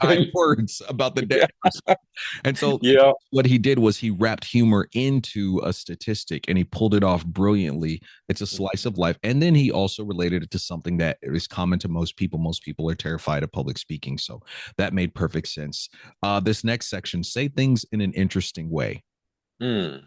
kind words about the dead Yeah. person. And so Yeah. what he did was he wrapped humor into a statistic and he pulled it off brilliantly. It's a slice of life. And then he also related it to something that is common to most people. Most people are terrified of public speaking. So that made perfect sense. This next section, say things in an interesting way. Mm.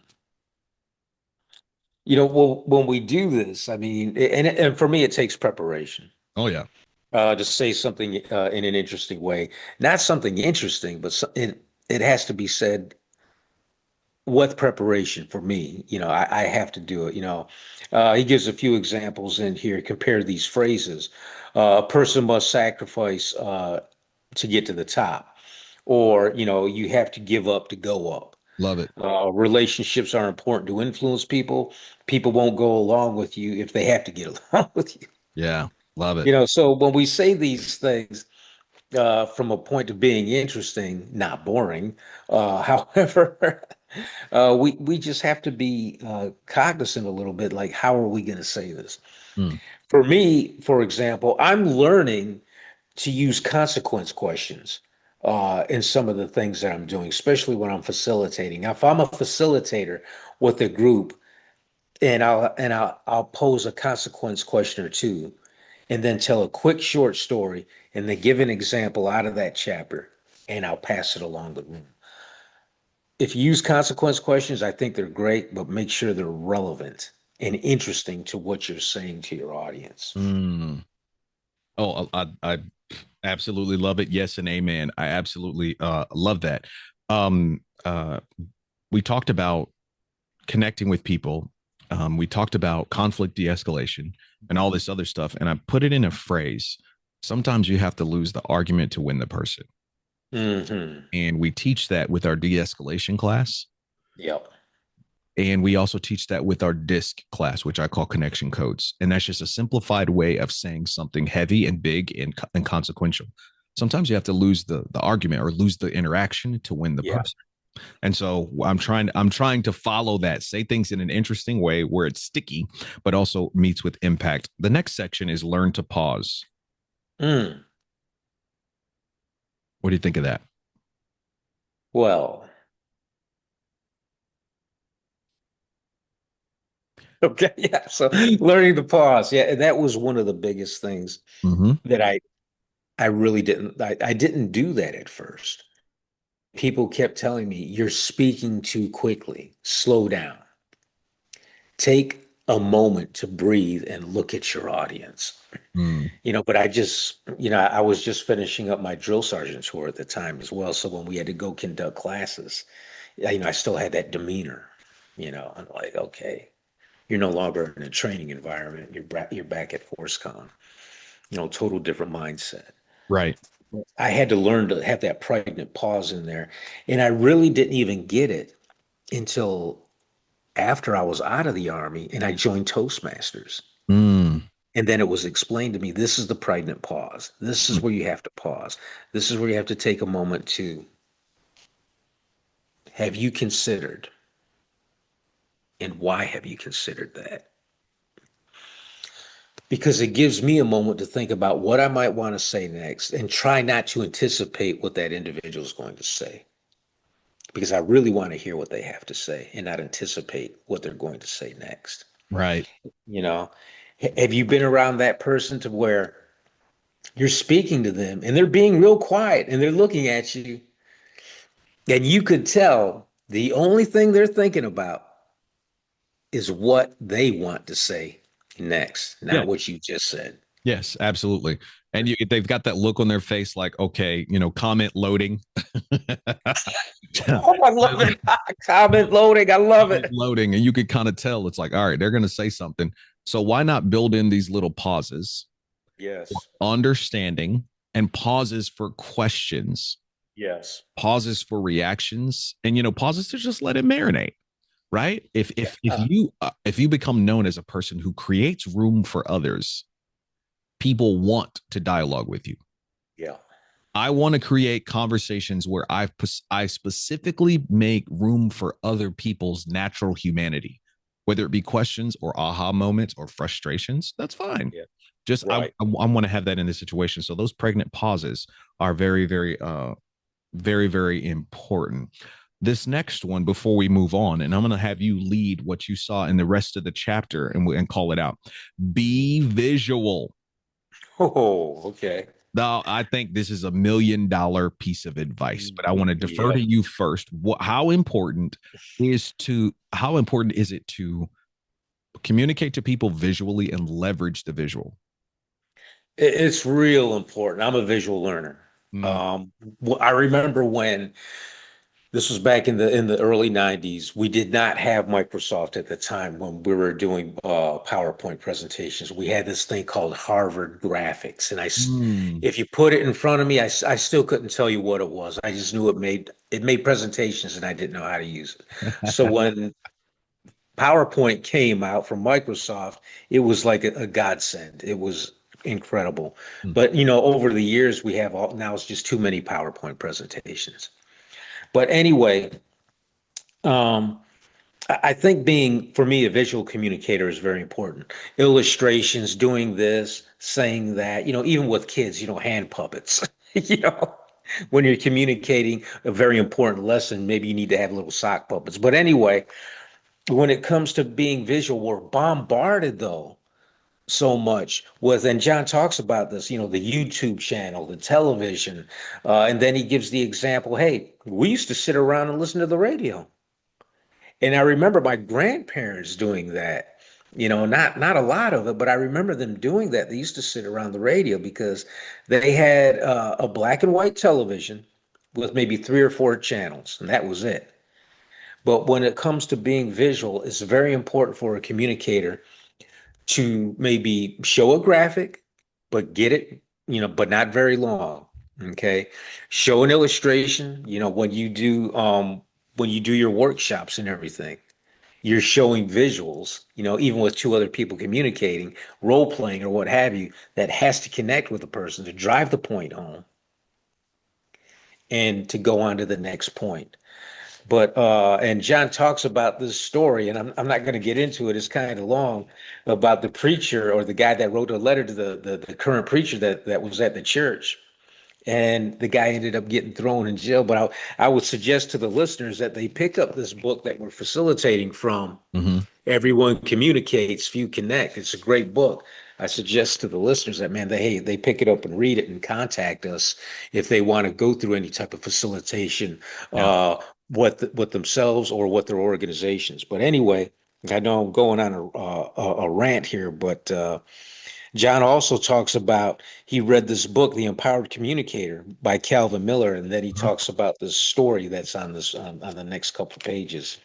Well, when we do this, I mean, and for me, it takes preparation. Oh, yeah. To say something in an interesting way, not something interesting, but it has to be said with preparation for me. I have to do it. He gives a few examples in here. Compare these phrases. A person must sacrifice to get to the top, or you have to give up to go up. Love it. Relationships are important to influence people. People won't go along with you if they have to get along with you. Yeah. Love it. So when we say these things from a point of being interesting, not boring, however, we just have to be cognizant a little bit. Like, how are we going to say this? Mm. For me, for example, I'm learning to use consequence questions in some of the things that I'm doing, especially when I'm facilitating. If I'm a facilitator with a group, and I'll pose a consequence question or two, and then tell a quick short story, and then give an example out of that chapter, and I'll pass it along the room. If you use consequence questions, I think they're great, but make sure they're relevant and interesting to what you're saying to your audience. Mm. Oh, I absolutely love it. Yes, and amen. I absolutely love that. Um, uh, we talked about connecting with people. We talked about conflict de-escalation and all this other stuff, and I put it in a phrase. Sometimes you have to lose the argument to win the person, Hmm. and we teach that with our de-escalation class. Yep. And we also teach that with our DISC class, which I call connection codes. And that's just a simplified way of saying something heavy and big and consequential. Sometimes you have to lose the argument or lose the interaction to win the Yeah. person. And so I'm trying to follow that, say things in an interesting way where it's sticky, but also meets with impact. The next section is learn to pause. Mm. What do you think of that? Well, okay. Yeah. So learning to pause. Yeah. And that was one of the biggest things Mm-hmm. that I really I didn't do that at first. People kept telling me, you're speaking too quickly. Slow down. Take a moment to breathe and look at your audience. Mm. But I was just finishing up my drill sergeant tour at the time as well. So when we had to go conduct classes, I still had that demeanor. I'm like, okay, you're no longer in a training environment. You're back at ForceCon. Total different mindset. Right. I had to learn to have that pregnant pause in there, and I really didn't even get it until after I was out of the Army and I joined Toastmasters. Mm. And then it was explained to me, this is the pregnant pause. This is where you have to pause. This is where you have to take a moment to have you considered, and why have you considered that? Because it gives me a moment to think about what I might want to say next and try not to anticipate what that individual is going to say. Because I really want to hear what they have to say and not anticipate what they're going to say next. Right. You know, have you been around that person to where you're speaking to them and they're being real quiet and they're looking at you, and you could tell the only thing they're thinking about is what they want to say next, Yeah. not what you just said. Yes, absolutely. And they've got that look on their face like, okay, comment loading. Oh, I love it. Comment loading. I love Comment it. loading. And you could kind of tell it's like, all right, they're going to say something. So why not build in these little pauses, Yes. understanding, and pauses for questions, Yes. pauses for reactions, and pauses to just let it marinate. Right? Yeah. If you become known as a person who creates room for others, people want to dialogue with you. Yeah. I want to create conversations where I specifically make room for other people's natural humanity, whether it be questions or aha moments or frustrations. That's fine. Yeah. Just Right. I want to have that in this situation. So those pregnant pauses are very, very, very important. This next one, before we move on, and I'm going to have you lead what you saw in the rest of the chapter and call it out. Be visual. Oh, okay. Now, I think this is $1 million piece of advice, but I want to defer Yeah. to you first. How important is it to communicate to people visually and leverage the visual? It's real important. I'm a visual learner. Mm, Um, I remember when this was back in the early 90s. We did not have Microsoft at the time when we were doing PowerPoint presentations. We had this thing called Harvard Graphics, and mm. if you put it in front of me, I still couldn't tell you what it was. I just knew it made presentations, and I didn't know how to use it. So when PowerPoint came out from Microsoft, it was like a godsend. It was incredible. But over the years, we have all now it's just too many PowerPoint presentations. But anyway, um, I think being, for me, a visual communicator is very important. Illustrations, doing this, saying that, even with kids, hand puppets, you know, when you're communicating a very important lesson, maybe you need to have little sock puppets. But anyway, when it comes to being visual, we're bombarded though so much with, and John talks about this, the YouTube channel, the television, and then he gives the example, hey, we used to sit around and listen to the radio. And I remember my grandparents doing that. Not a lot of it, but I remember them doing that. They used to sit around the radio because they had a black and white television with maybe three or four channels, and that was it. But when it comes to being visual, it's very important for a communicator to maybe show a graphic, but get it, but not very long. Okay. Show an illustration, when you do your workshops and everything, you're showing visuals, even with two other people communicating, role playing or what have you, that has to connect with the person to drive the point home and to go on to the next point. But and John talks about this story, and I'm not going to get into it. It's kind of long, about the preacher or the guy that wrote a letter to the current preacher that was at the church, and the guy ended up getting thrown in jail. But I would suggest to the listeners that they pick up this book that we're facilitating from. Mm-hmm. Everyone communicates, few connect. It's a great book. I suggest to the listeners that, man, they pick it up and read it and contact us if they want to go through any type of facilitation, Yeah. what themselves or what their organizations. But anyway, I know I'm going on a rant here, but John also talks about, he read this book, The Empowered Communicator by Calvin Miller, and then he Mhm. talks about this story that's on this on the next couple of pages.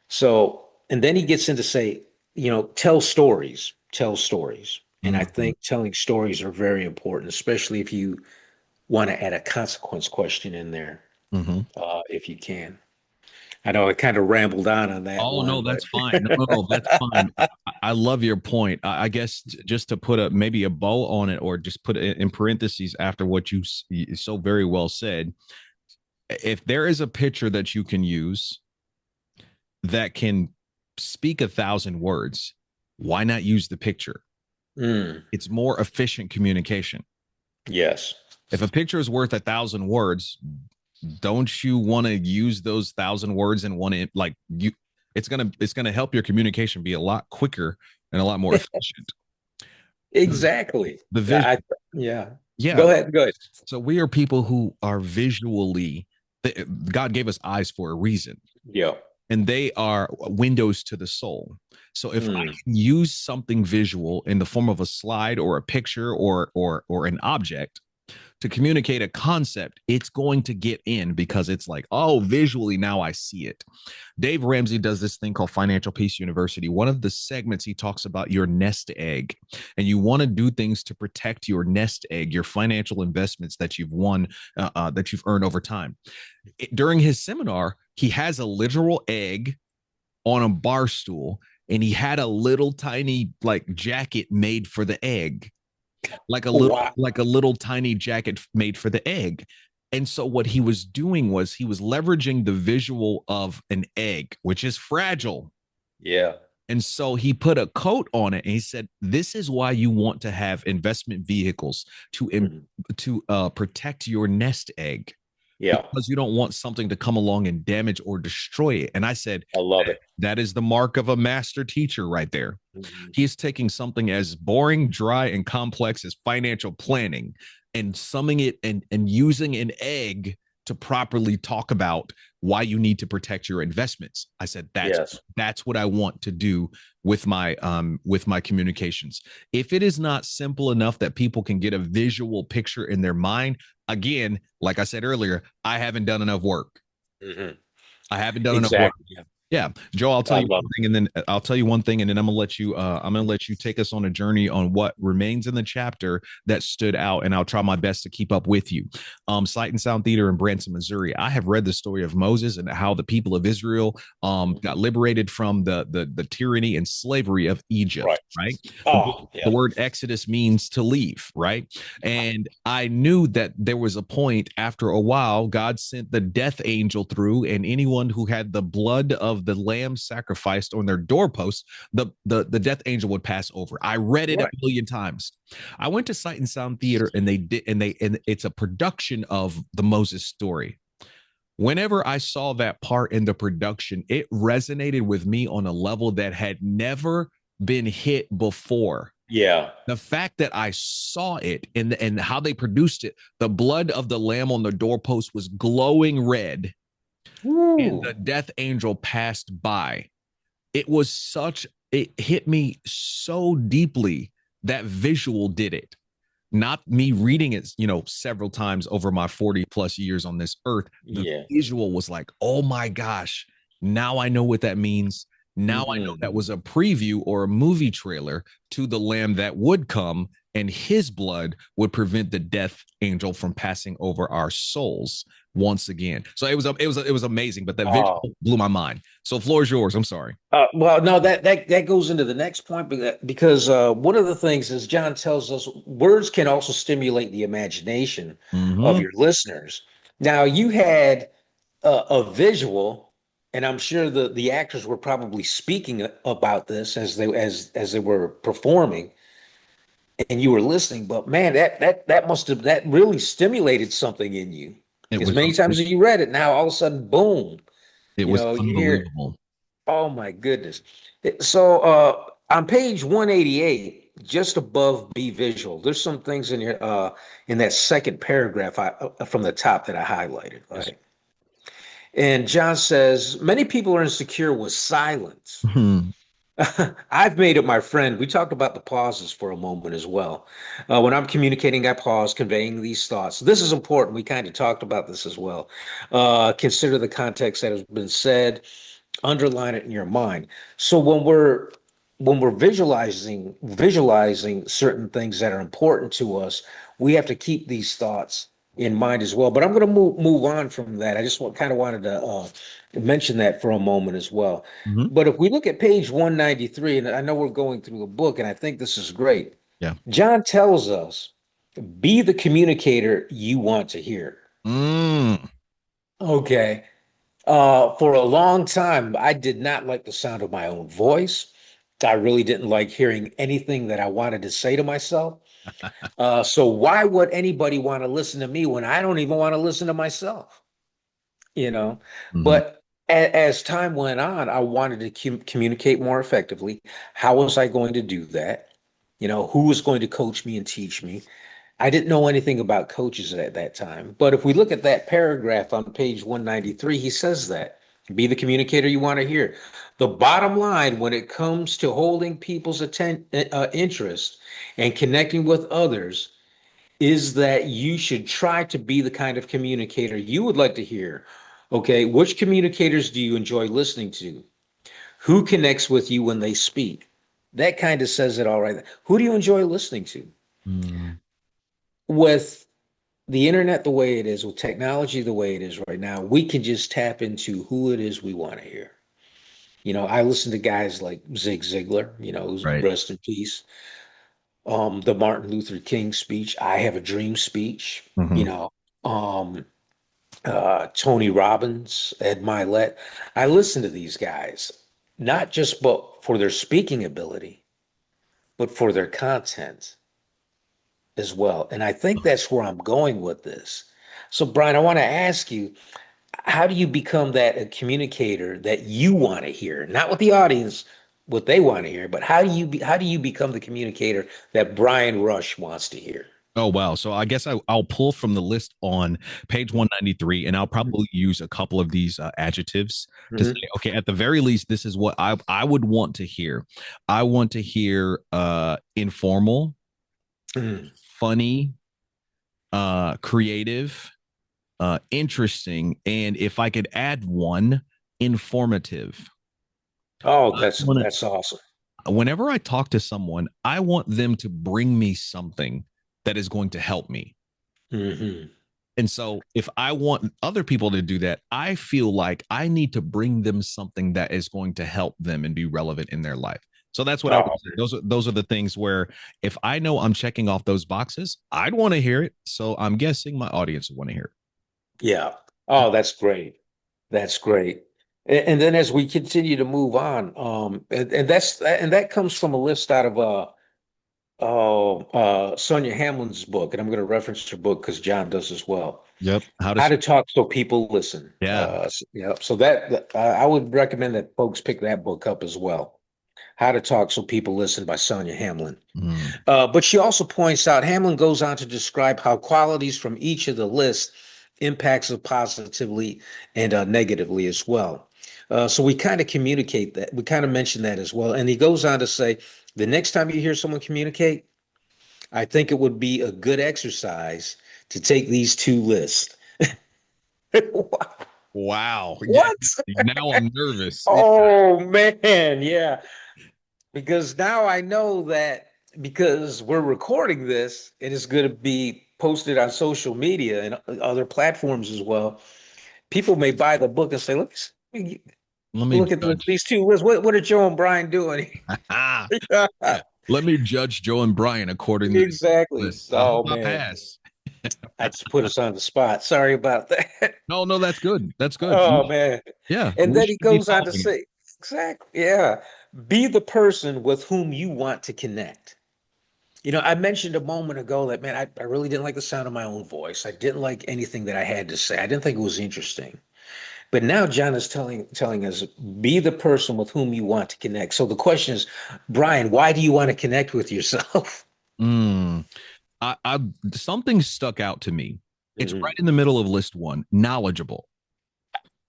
So, and then he gets into say, tell stories, tell stories. And I Mhm. think telling stories are very important, especially if you want to add a consequence question in there, Mhm. if you can. I know I kind of rambled on that Oh one, no, but that's fine. No, no, no, that's fine. I love your point. I guess just to put a maybe a bow on it, or just put it in parentheses after what you so very well said. If there is a picture that you can use that can speak 1,000 words, why not use the picture? mm, It's more efficient communication. yes. If a picture is worth 1,000 words, don't you want to use those 1,000 words and want to like you? It's gonna help your communication be a lot quicker and a lot more efficient. Exactly. The vision, I, yeah. yeah. Go ahead. Go ahead. So we are people who are visually. God gave us eyes for a reason, Yeah. and they are windows to the soul. So if I Mm, can use something visual in the form of a slide or a picture or an object to communicate a concept, it's going to get in because it's like, oh, visually now I see it. Dave Ramsey does this thing called Financial Peace University. One of the segments he talks about your nest egg, and you want to do things to protect your nest egg, your financial investments that you've won, that you've earned over time. During his seminar, he has a literal egg on a bar stool, and he had a little tiny like jacket made for the egg, wow. like a little tiny jacket made for the egg. And so what he was doing was he was leveraging the visual of an egg, which is fragile. Yeah. And so he put a coat on it, and he said, "This is why you want to have investment vehicles to Mhm. protect your nest egg, Yeah. because you don't want something to come along and damage or destroy it." And I said, I love it. that is the mark of a master teacher right there. Mhm. He is taking something as boring, dry, and complex as financial planning and summing it and using an egg to properly talk about why you need to protect your investments. I said Yes. that's what I want to do with my communications. If it is not simple enough that people can get a visual picture in their mind, again, like I said earlier, I haven't done enough work. Hmm. I haven't done enough work. Exactly. Yeah. Yeah, Joe, I'll tell I you love one thing, and then I'll tell you one thing, and then I'm gonna let you take us on a journey on what remains in the chapter that stood out, and I'll try my best to keep up with you. Sight and Sound Theater in Branson, Missouri. I have read the story of Moses and how the people of Israel it. got liberated from the tyranny and slavery of Egypt. Right. Right. The, Oh, the yeah. word Exodus means to leave. Right. And I knew that there was a point after a while, God sent the death angel through, and anyone who had the blood of the lamb sacrificed on their doorposts, the death angel would pass over. I read it a Right. million times. I went to Sight and Sound Theater, and and it's a production of the Moses story. Whenever I saw that part in the production, it resonated with me on a level that had never been hit before. Yeah. The fact that I saw it and how they produced it, the blood of the lamb on the doorpost was glowing red, and Woo. the death angel passed by. It hit me so deeply. That visual did it, not me reading it, several times over my 40 plus years on this earth. The Yeah. visual was like, oh my gosh, now I know what that means. Now I know Hmm. that was a preview or a movie trailer to the lamb that would come, and his blood would prevent the death angel from passing over our souls once again. So it was amazing, but that Oh. visual blew my mind. So floor is yours. I'm sorry. Well, no, that goes into the next point because one of the things, as John tells us, words can also stimulate the imagination of Mm-hmm. your listeners. Now, you had a visual, and I'm sure the actors were probably speaking about this as they were performing, and you were listening. But man, that must have that really stimulated something in you. It As was many times as you read it, now all of a sudden, boom, it was you hear, unbelievable. oh my goodness. So on page 188, just above be visual, there's some things in here in that second paragraph from the top that I highlighted. Yes. Right. And John says, many people are insecure with silence. Mhm. I've made it my friend. We talked about the pauses for a moment as well. When I'm communicating, I pause, conveying these thoughts. This is important. We kind of talked about this as well. Consider the context that has been said, underline it in your mind. So when we're visualizing certain things that are important to us, we have to keep these thoughts in mind as well. But I'm going to move on from that. I just kind of wanted to mention that for a moment as well. Mhm. But if we look at page 193, and I know we're going through the book, and I think this is great. Yeah. John tells us, be the communicator you want to hear. Mm. Okay. For a long time, I did not like the sound of my own voice. I really didn't like hearing anything that I wanted to say to myself. So why would anybody want to listen to me when I don't even want to listen to myself? You know, Mhm. but as time went on, I wanted to communicate more effectively. How was I going to do that? Who was going to coach me and teach me? I didn't know anything about coaches at that time. But if we look at that paragraph on page 193, he says that be the communicator you want to hear. The bottom line when it comes to holding people's interest and connecting with others is that you should try to be the kind of communicator you would like to hear. Okay, which communicators do you enjoy listening to? Who connects with you when they speak? That kind of says it all right. Who do you enjoy listening to? Mm. With the internet the way it is, with technology the way it is right now, we can just tap into who it is we want to hear. I listen to guys like Zig Ziglar, Right. rest in peace. The Martin Luther King speech, I Have a Dream speech, Mhm. um, Tony Robbins, Ed Milet. I listen to these guys, not just but for their speaking ability, but for their content as well. And I think that's where I'm going with this. So, Brian, I want to ask you, how do you become that a communicator that you want to hear, not what the audience, what they want to hear, but how do you become the communicator that Brian Rush wants to hear? Oh wow! So I guess I'll pull from the list on page 193, and I'll probably use a couple of these adjectives to say, Mhm. okay, at the very least, this is what I would want to hear. I want to hear informal, Mhm. funny, creative, interesting, and if I could add one, informative. Oh, I that's want that's awesome. to, whenever I talk to someone, I want them to bring me something that is going to help me. Hmm. And so if I want other people to do that, I feel like I need to bring them something that is going to help them and be relevant in their life. So that's what I would Oh, say. Those are the things where if I know I'm checking off those boxes, I'd want to hear it. So I'm guessing my audience would want to hear yeah. Oh, that's great. That's great. And then as we continue to move on, and that comes from a list out of Sonia Hamlin's book, and I'm going to reference her book because John does as well. it. Yep. How to How to speak. talk so people listen. Yeah. Yeah. So I would recommend that folks pick that book up as well. How to Talk So People Listen by Sonia Hamlin. Mm. But she also points out, Hamlin goes on to describe how qualities from each of the lists impacts us positively and negatively as well. So we kind of communicate that. We kind of mention that as well. And he goes on to say, the next time you hear someone communicate, I think it would be a good exercise to take these two lists. Wow. Yeah. What? Now I'm nervous. Oh man, yeah. Because now I know that because we're recording this and it's going to be posted on social media and other platforms as well. People may buy the book and say, Let me look at judge. these two lists. What are Joe and Brian doing?" Let me judge Joe and Brian according to this Exactly. list. I hope Oh I man, pass. I just put us on the spot. Sorry about that. No, no, that's good. That's good. Oh man. Yeah, And we then he should be goes on to following it. say, exactly, yeah, be the person with whom you want to connect. I mentioned a moment ago that, man, I really didn't like the sound of my own voice. I didn't like anything that I had to say. I didn't think it was interesting. But now John is telling us, be the person with whom you want to connect. So the question is, Brian, why do you want to connect with yourself? Mm. I something stuck out to me. It's right Mhm. in the middle of list one. Knowledgeable.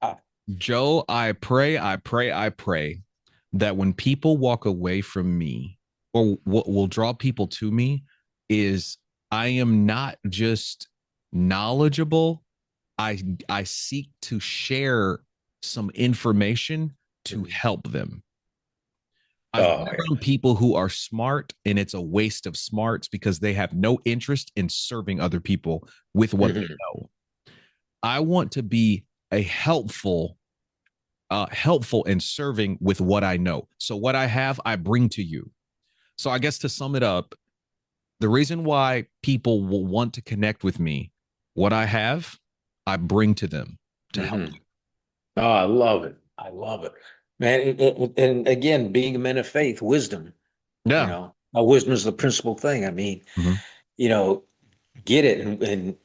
Ah, Joe, I pray that when people walk away from me, or what will draw people to me, is I am not just knowledgeable. I seek to share some information to mhm. help them. I've been Oh, yeah. around people who are smart and it's a waste of smarts because they have no interest in serving other people with what they Mhm. know. I want to be a helpful helpful in serving with what I know. So what I have, I bring to you. So I guess to sum it up, the reason why people will want to connect with me, what I have, I bring to them to help. Hmm. Oh, I love it. I love it, man. And again, being a man of faith, wisdom, Yeah. wisdom is the principal thing. I mean, Mm-hmm. you know, get it and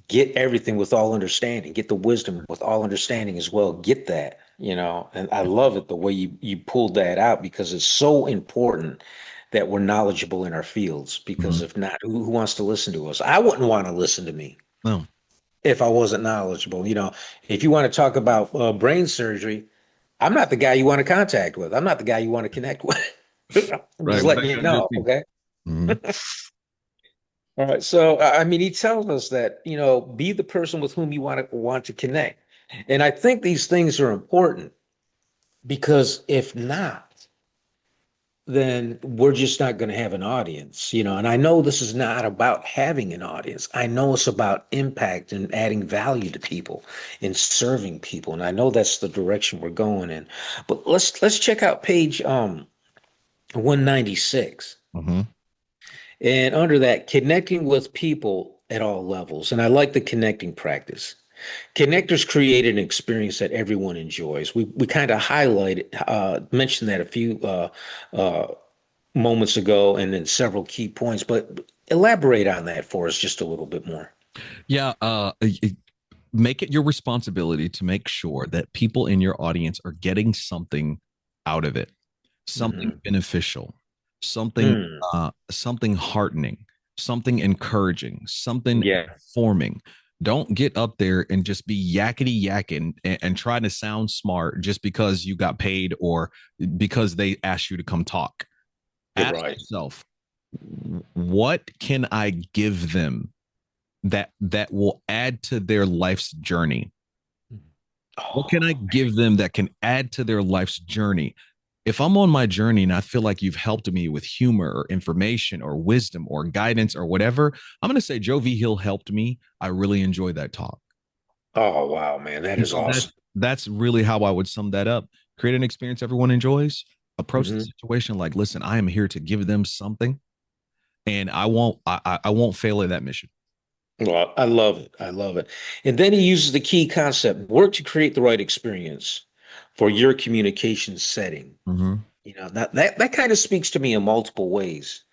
get everything with all understanding. Get the wisdom with all understanding as well. Get that, and I love it the way you pulled that out because it's so important that we're knowledgeable in our fields. Because Mm-hmm. if not, who wants to listen to us? I wouldn't want to listen to me No. if I wasn't knowledgeable. If you want to talk about brain surgery, I'm not the guy you want to contact with. I'm not the guy you want to connect with. I'm Right. just What letting I you gotta do know, too. okay? Mm-hmm. All right. So, I mean, he tells us that, be the person with whom you want to connect. And I think these things are important because if not, then we're just not going to have an audience. And I know this is not about having an audience. I know it's about impact and adding value to people and serving people. And I know that's the direction we're going in. But let's check out page 196. Mm-hmm. And under that, connecting with people at all levels. And I like the connecting practice. Connectors create an experience that everyone enjoys. We kind of mentioned that a few uh, moments ago, and then several key points. But elaborate on that for us just a little bit more. Yeah. Make it your responsibility to make sure that people in your audience are getting something out of it, something Hmm. beneficial, something Mm, something heartening, something encouraging, something yeah, informing. Don't get up there and just be yakety yakking and try to sound smart just because you got paid or because they asked you to come talk. you're Ask right. yourself, what can I give them that will add to their life's journey? What can I Oh, give them that can add to their life's journey? If I'm on my journey and I feel like you've helped me with humor or information or wisdom or guidance or whatever, I'm going to say Joe V. Hill helped me. I really enjoyed that talk. oh, wow, man, that And is so awesome. that's really how I would sum that up. Create an experience everyone enjoys. Approach the Hmm. situation like, listen, I am here to give them something, and I won't fail at that mission. Well, I love it. I love it. And then he uses the key concept: work to create the right experience for your communication setting. Mm-hmm. That kind of speaks to me in multiple ways.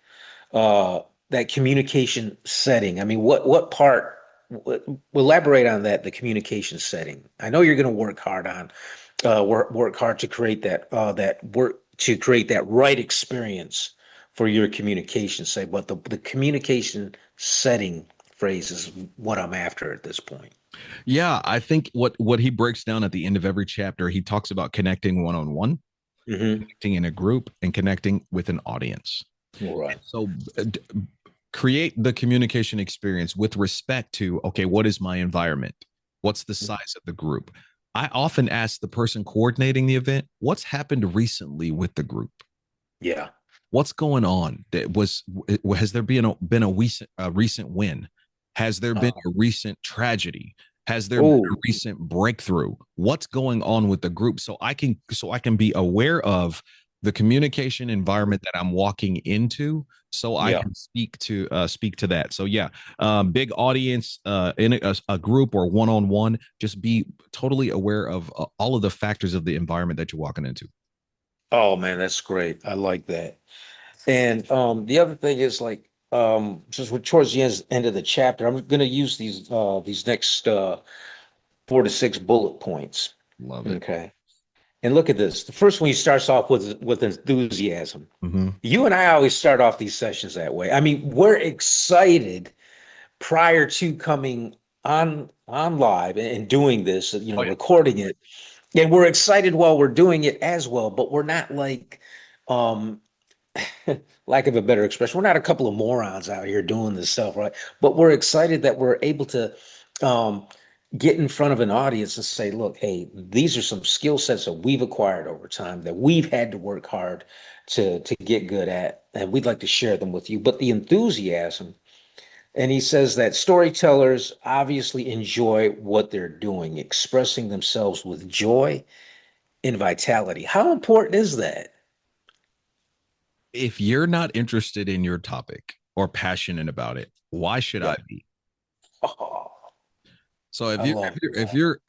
That communication setting. I mean, what part? Elaborate on that. The communication setting. I know you're going to work hard on work hard to create that right experience for your communication say. But the communication setting phrase is what I'm after at this point. Yeah, I think what he breaks down at the end of every chapter, he talks about connecting one on one, Hmm. connecting in a group, and connecting with an audience. All right. So create the communication experience with respect to, okay, what is my environment? What's the size of the group? I often ask the person coordinating the event, what's happened recently with the group? Yeah. What's going on? Has there been a recent win? Has there been Uh, a recent tragedy? Has there been a oh. recent breakthrough? What's going on with the group so I can be aware of the communication environment that I'm walking into, so I Yeah. can speak to that. So yeah, big audience in a group or one on one, just be totally aware of all of the factors of the environment that you're walking into. Oh man, that's great. I like that. And the other thing is like since we're towards the end of the chapter, I'm going to use these next 4 to 6 bullet points. Love it. Okay. And look at this. The first one he starts off with enthusiasm. Mm-hmm. You and I always start off these sessions that way. I mean, we're excited prior to coming on live and doing this, Oh yeah. recording it. And we're excited while we're doing it as well, but we're not like um lack of a better expression, we're not a couple of morons out here doing this stuff, right? But we're excited that we're able to um, get in front of an audience and say, look, hey, these are some skill sets that we've acquired over time that we've had to work hard to get good at, and we'd like to share them with you. But the enthusiasm, and he says that storytellers obviously enjoy what they're doing, expressing themselves with joy in vitality. How important is that? If you're not interested in your topic or passionate about it, why should I Yeah. be? Oh, So I love that.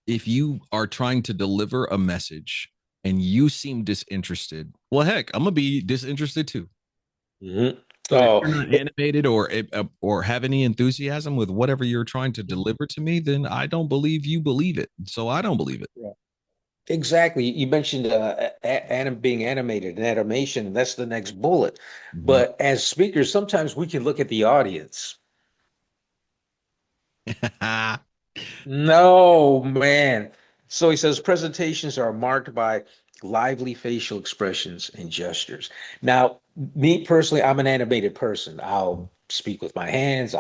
if you are trying to deliver a message and you seem disinterested, well, heck, I'm gonna be disinterested too. Mhm. So if Oh, you're not animated or have any enthusiasm with whatever you're trying to deliver to me, then I don't believe you believe it. So I don't believe it. yeah. Exactly. You mentioned being animated and animation, and that's the next bullet. Mhm. But as speakers, sometimes we can look at the audience. No, man. So he says presentations are marked by lively facial expressions and gestures. Now, me personally, I'm an animated person. I'll speak with my hands.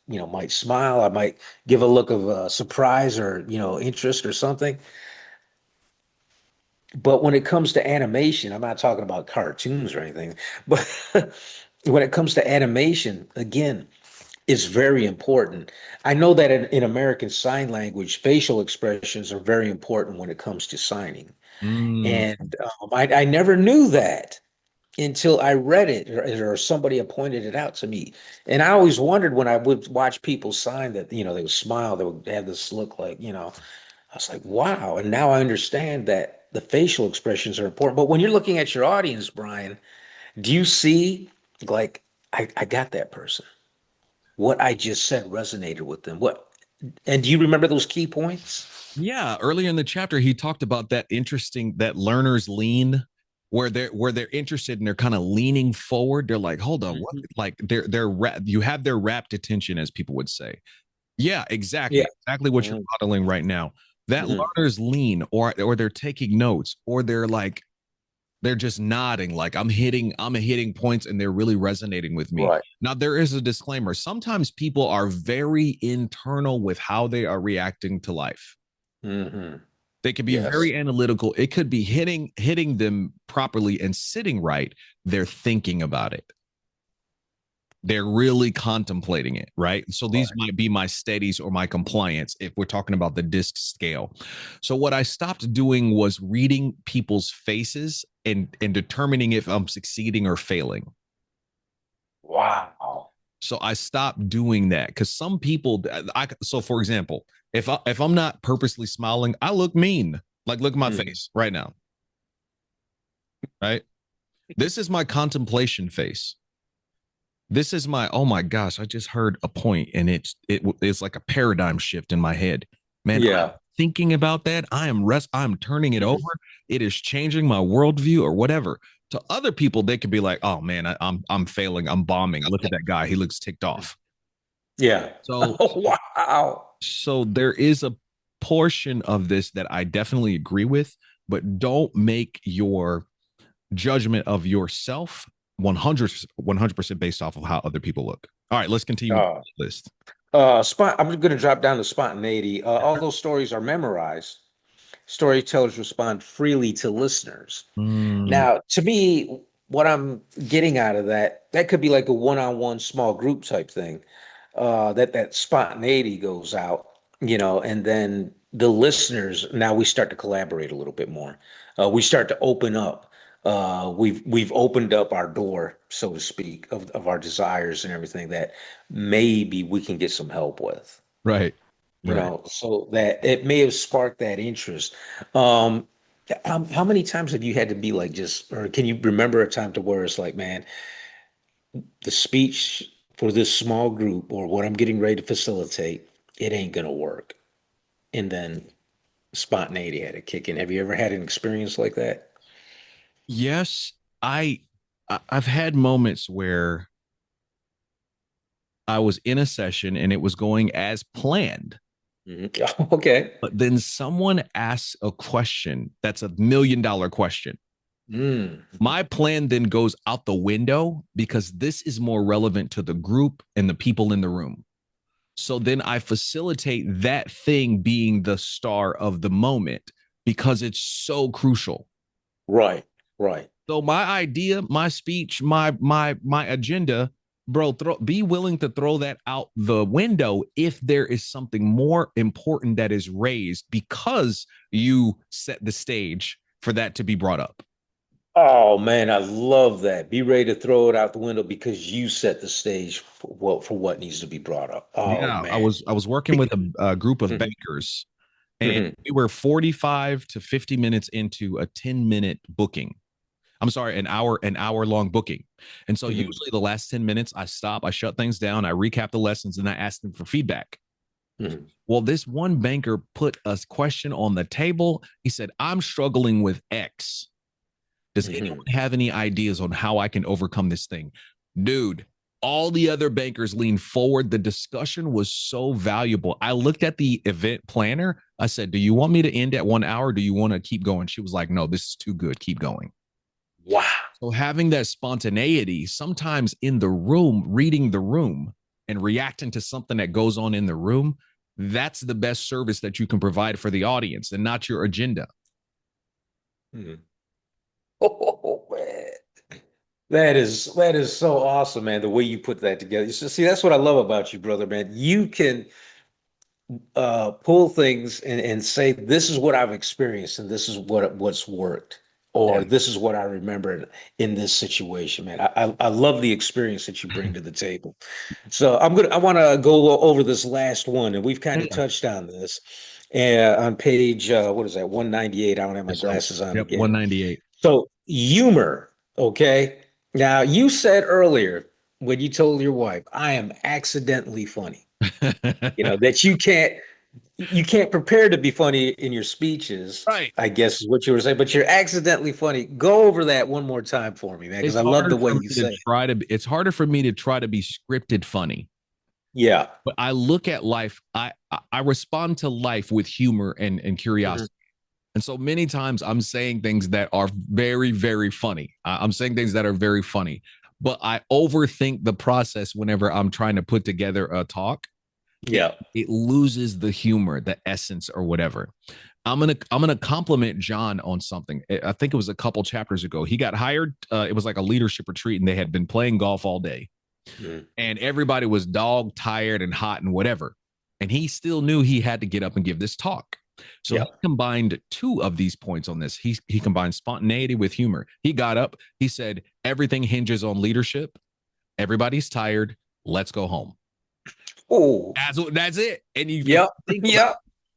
Might smile. I might give a look of surprise or, interest or something. But when it comes to animation, I'm not talking about cartoons or anything, but when it comes to animation, again, it's very important. I know that in American Sign Language, facial expressions are very important when it comes to signing. Mm, And I never knew that until I read it or somebody had pointed it out to me. And I always wondered when I would watch people sign that, they would smile, they would have this look like, I was like, wow. And now I understand that the facial expressions are important. But when you're looking at your audience, Brian, do you see like I got that person? What I just said resonated with them. And do you remember those key points? yeah, earlier in the chapter, he talked about that learners lean, where they're interested and they're kind of leaning forward. They're like, hold on, what? Mhm. Like you have their rapt attention, as people would say. Yeah, Yeah. exactly what you're Mhm. modeling right now. That Mhm. learners lean, or they're taking notes, or they're just nodding, like I'm hitting points, and they're really resonating with me. Right. Now, there is a disclaimer. Sometimes people are very internal with how they are reacting to life. Hmm. They could be Yes. very analytical. It could be hitting them properly and sitting right. They're thinking about it. They're really contemplating it, right? So these Right. might be my steadies or my compliance if we're talking about the disc scale. So what I stopped doing was reading people's faces and determining if I'm succeeding or failing. Wow. So I stopped doing that because some people, so for example, if I'm not purposely smiling, I look mean. Like, look at my Mhm. face right now, right? This is my contemplation face. This is my, oh my gosh, I just heard a point and it's like a paradigm shift in my head. Man, I'm Yeah. thinking about that. I'm turning it over. Mhm. It is changing my worldview or whatever. To other people, they could be like, oh man, I'm failing, I'm bombing. Look at that guy. He looks ticked off. Yeah. So Wow. so there is a portion of this that I definitely agree with, but don't make your judgment of yourself 100% based off of how other people look. All right, let's continue with Uh, the list. I'm going to drop down to spontaneity. All those stories are memorized. Storytellers respond freely to listeners. Mm, Now, to me, what I'm getting out of that could be like a one-on-one small group type thing. That spontaneity goes out, and then the listeners, now we start to collaborate a little bit more. We start to open up. We've opened up our door, so to speak, of our desires and everything that maybe we can get some help with, right, right. so that it may have sparked that interest. Um, how many times have you had to be like just, or can you remember a time to where it's like, man, the speech for this small group or what I'm getting ready to facilitate, it ain't gonna work. And then spontaneity had to kick in. Have you ever had an experience like that? Yes, I I've had moments where I was in a session and it was going as planned, Mhm. Okay. but then someone asks a question that's $1 million question. Mm. My plan then goes out the window because this is more relevant to the group and the people in the room. So then I facilitate that thing being the star of the moment because it's so crucial. Right, right. So my idea, my speech, my agenda bro, be willing to throw that out the window if there is something more important that is raised because you set the stage for that to be brought up. Oh man, I love that. Be ready to throw it out the window because you set the stage for what needs to be brought up. Oh Yeah, man. I was working with a group of Mhm, bankers, and mhm, we were 45 to 50 minutes into a 10-minute booking. I'm sorry, an hour long booking. And so mhm, usually the last 10 minutes, I stop, I shut things down, I recap the lessons, and I ask them for feedback. mhm, Well, this one banker put a question on the table. He said, I'm struggling with X. Does anyone mhm. have any ideas on how I can overcome this thing? Dude, all the other bankers leaned forward. The discussion was so valuable. I looked at the event planner. I said, do you want me to end at 1 hour? Do you want to keep going? She was like, no, this is too good. Keep going. Wow. So having that spontaneity, sometimes in the room, reading the room and reacting to something that goes on in the room, that's the best service that you can provide for the audience and not your agenda. Mhm. Oh man. That is so awesome, man. The way you put that together. See, that's what I love about you, brother, man. You can pull things and say, this is what I've experienced and this is what's worked, Yeah. or this is what I remember in this situation, man. I love the experience that you bring to the table. So I want to go over this last one, and we've kind of Yeah. touched on this. On page what is that, 198? I don't have my Yes, sir. glasses on Yep. again. 198. So humor, okay? Now you said earlier when you told your wife, I am accidentally funny. That you can't prepare to be funny in your speeches, Right. I guess is what you were saying, but you're accidentally funny. Go over that one more time for me, man, because It's I love harder the way for you me to say it. try to it's harder for me to try to be scripted funny. Yeah. But I look at life, I respond to life with humor and Mhm. curiosity. And so many times I'm saying things that are very, very funny. I'm saying things that are very funny, but I overthink the process whenever I'm trying to put together a talk. It Yeah. it loses the humor, the essence, or whatever. I'm gonna compliment John on something. I think it was a couple chapters ago. He got hired. It was like a leadership retreat, and they had been playing golf all day, Mhm. and everybody was dog tired and hot and whatever. And he still knew he had to get up and give this talk. So Yeah. he combined two of these points on this. He combined spontaneity with humor. He got up. He said, "Everything hinges on leadership. Everybody's tired. Let's go home." Oh, That's it. And you yep. think about Yep.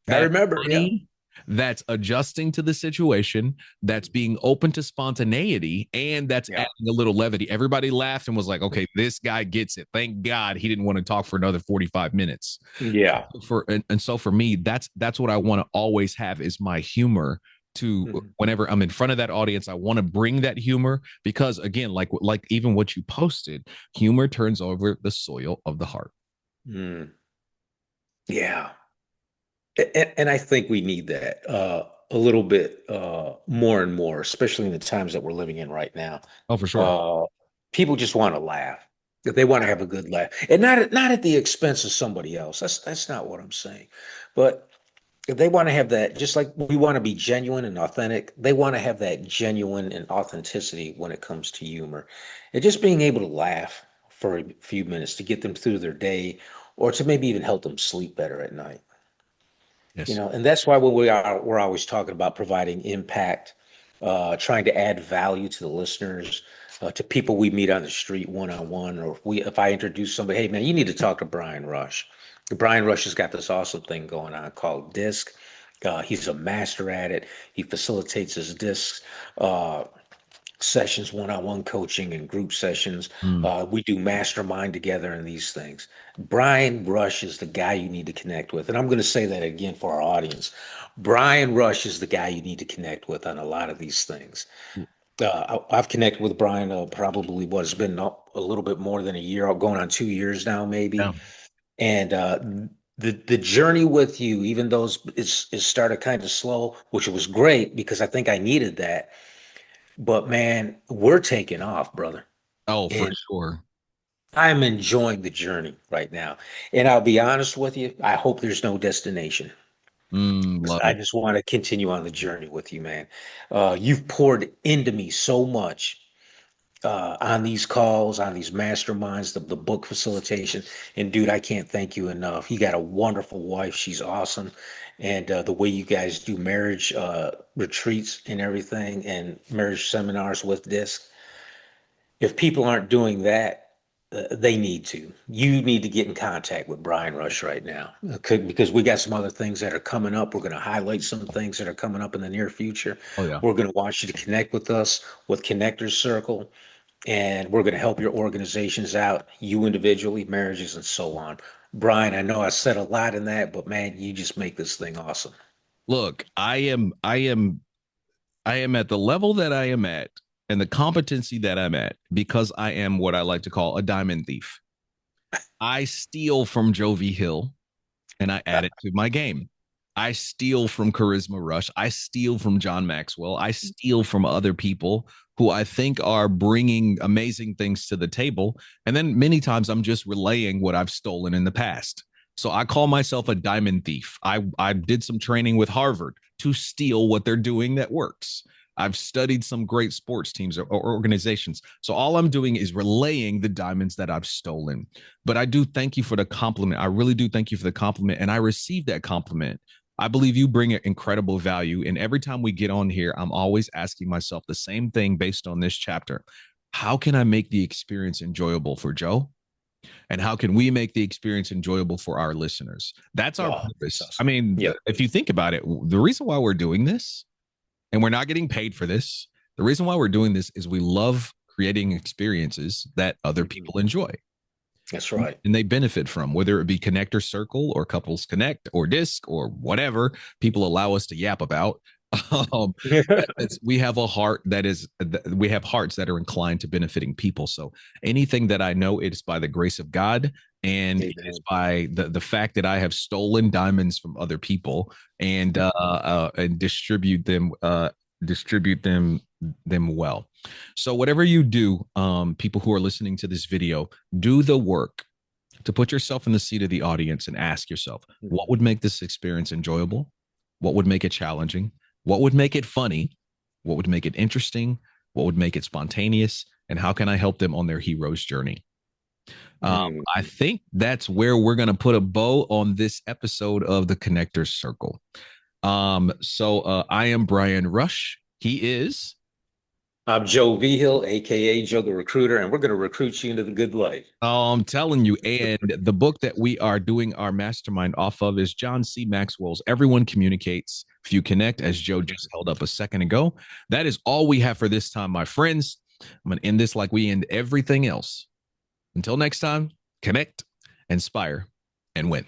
I that remember. Yeah. funny, that's adjusting to the situation, that's being open to spontaneity, and that's Yeah. adding a little levity. Everybody laughed and was like, okay, this guy gets it. Thank God he didn't want to talk for another 45 minutes. Yeah. And so for me, that's what I want to always have is my humor to Mhm. whenever I'm in front of that audience, I want to bring that humor because again, like even what you posted, humor turns over the soil of the heart. Mm. Yeah. And I think we need that a little bit more and more, especially in the times that we're living in right now. Oh, for sure. Uh, People just want to laugh. They want to have a good laugh, and not at the expense of somebody else. That's not what I'm saying. But if they want to have that, just like we want to be genuine and authentic, they want to have that genuine and authenticity when it comes to humor, and just being able to laugh for a few minutes to get them through their day, or to maybe even help them sleep better at night. Yes. And that's why when we're always talking about providing impact, trying to add value to the listeners, to people we meet on the street one on one, or if I introduce somebody, hey man, you need to talk to Brian Rush. Brian Rush has got this awesome thing going on called Disc. He's a master at it. He facilitates his discs. Sessions, one-on-one coaching and group sessions. Mm. We do mastermind together in these things. Brian Rush is the guy you need to connect with. And I'm going to say that again for our audience. Brian Rush is the guy you need to connect with on a lot of these things. I've connected with Brian probably it's been a little bit more than a year, going on 2 years now, maybe. Yeah. And the journey with you, even though it started kind of slow, which was great because I think I needed that, but man, we're taking off, brother. Oh, for And sure. I'm enjoying the journey right now. And I'll be honest with you, I hope there's no destination. Love I it. just want to continue on the journey with you, man. You've poured into me so much. on these calls, on these masterminds, the book facilitation. And dude, I can't thank you enough. You got a wonderful wife. She's awesome. And the way you guys do marriage retreats and everything and marriage seminars with this, if people aren't doing that, they need to. You need to get in contact with Brian Rush right now, okay, because we got some other things that are coming up. We're going to highlight some things that are coming up in the near future. Oh yeah. We're going to want you to connect with us with Connectors Circle, and we're going to help your organizations out, you individually, marriages, and so on. Brian, I know I said a lot in that, but man, you just make this thing awesome. Look, I am at the level that I am at and the competency that I'm at because I am what I like to call a diamond thief. I steal from Jovi Hill and I add it to my game. I steal from Charisma Rush. I steal from John Maxwell. I steal from other people who I think are bringing amazing things to the table. And then many times I'm just relaying what I've stolen in the past. So I call myself a diamond thief. I did some training with Harvard to steal what they're doing that works. I've studied some great sports teams or organizations. So all I'm doing is relaying the diamonds that I've stolen. But I do thank you for the compliment. I really do thank you for the compliment. And I received that compliment. I believe you bring incredible value. And every time we get on here, I'm always asking myself the same thing based on this chapter. How can I make the experience enjoyable for Joe? And how can we make the experience enjoyable for our listeners? That's our Oh, that's purpose. I awesome. mean, Yep. if you think about it, the reason why we're doing this and we're not getting paid for this, the reason why we're doing this is we love creating experiences that other Mhm. people enjoy That's right. and they benefit from, whether it be Connector Circle or Couples Connect or Disc or whatever people allow us to yap about. Um, we have a heart that is, we have hearts that are inclined to benefiting people. So anything that I know, it's by the grace of God. And it is Amen. by the fact that I have stolen diamonds from other people and distribute them well. So whatever you do, people who are listening to this video, do the work to put yourself in the seat of the audience and ask yourself, what would make this experience enjoyable? What would make it challenging? What would make it funny? What would make it interesting? What would make it spontaneous? And how can I help them on their hero's journey? Mm. I think that's where we're going to put a bow on this episode of the Connector Circle. I am Brian Rush. He is. I'm Joe Vigil, aka Joe the Recruiter, and we're going to recruit you into the good life. Oh, I'm telling you. And the book that we are doing our mastermind off of is John C. Maxwell's Everyone Communicates. If you connect, as Joe just held up a second ago, that is all we have for this time, my friends. I'm going to end this like we end everything else. Until next time, connect, inspire, and win.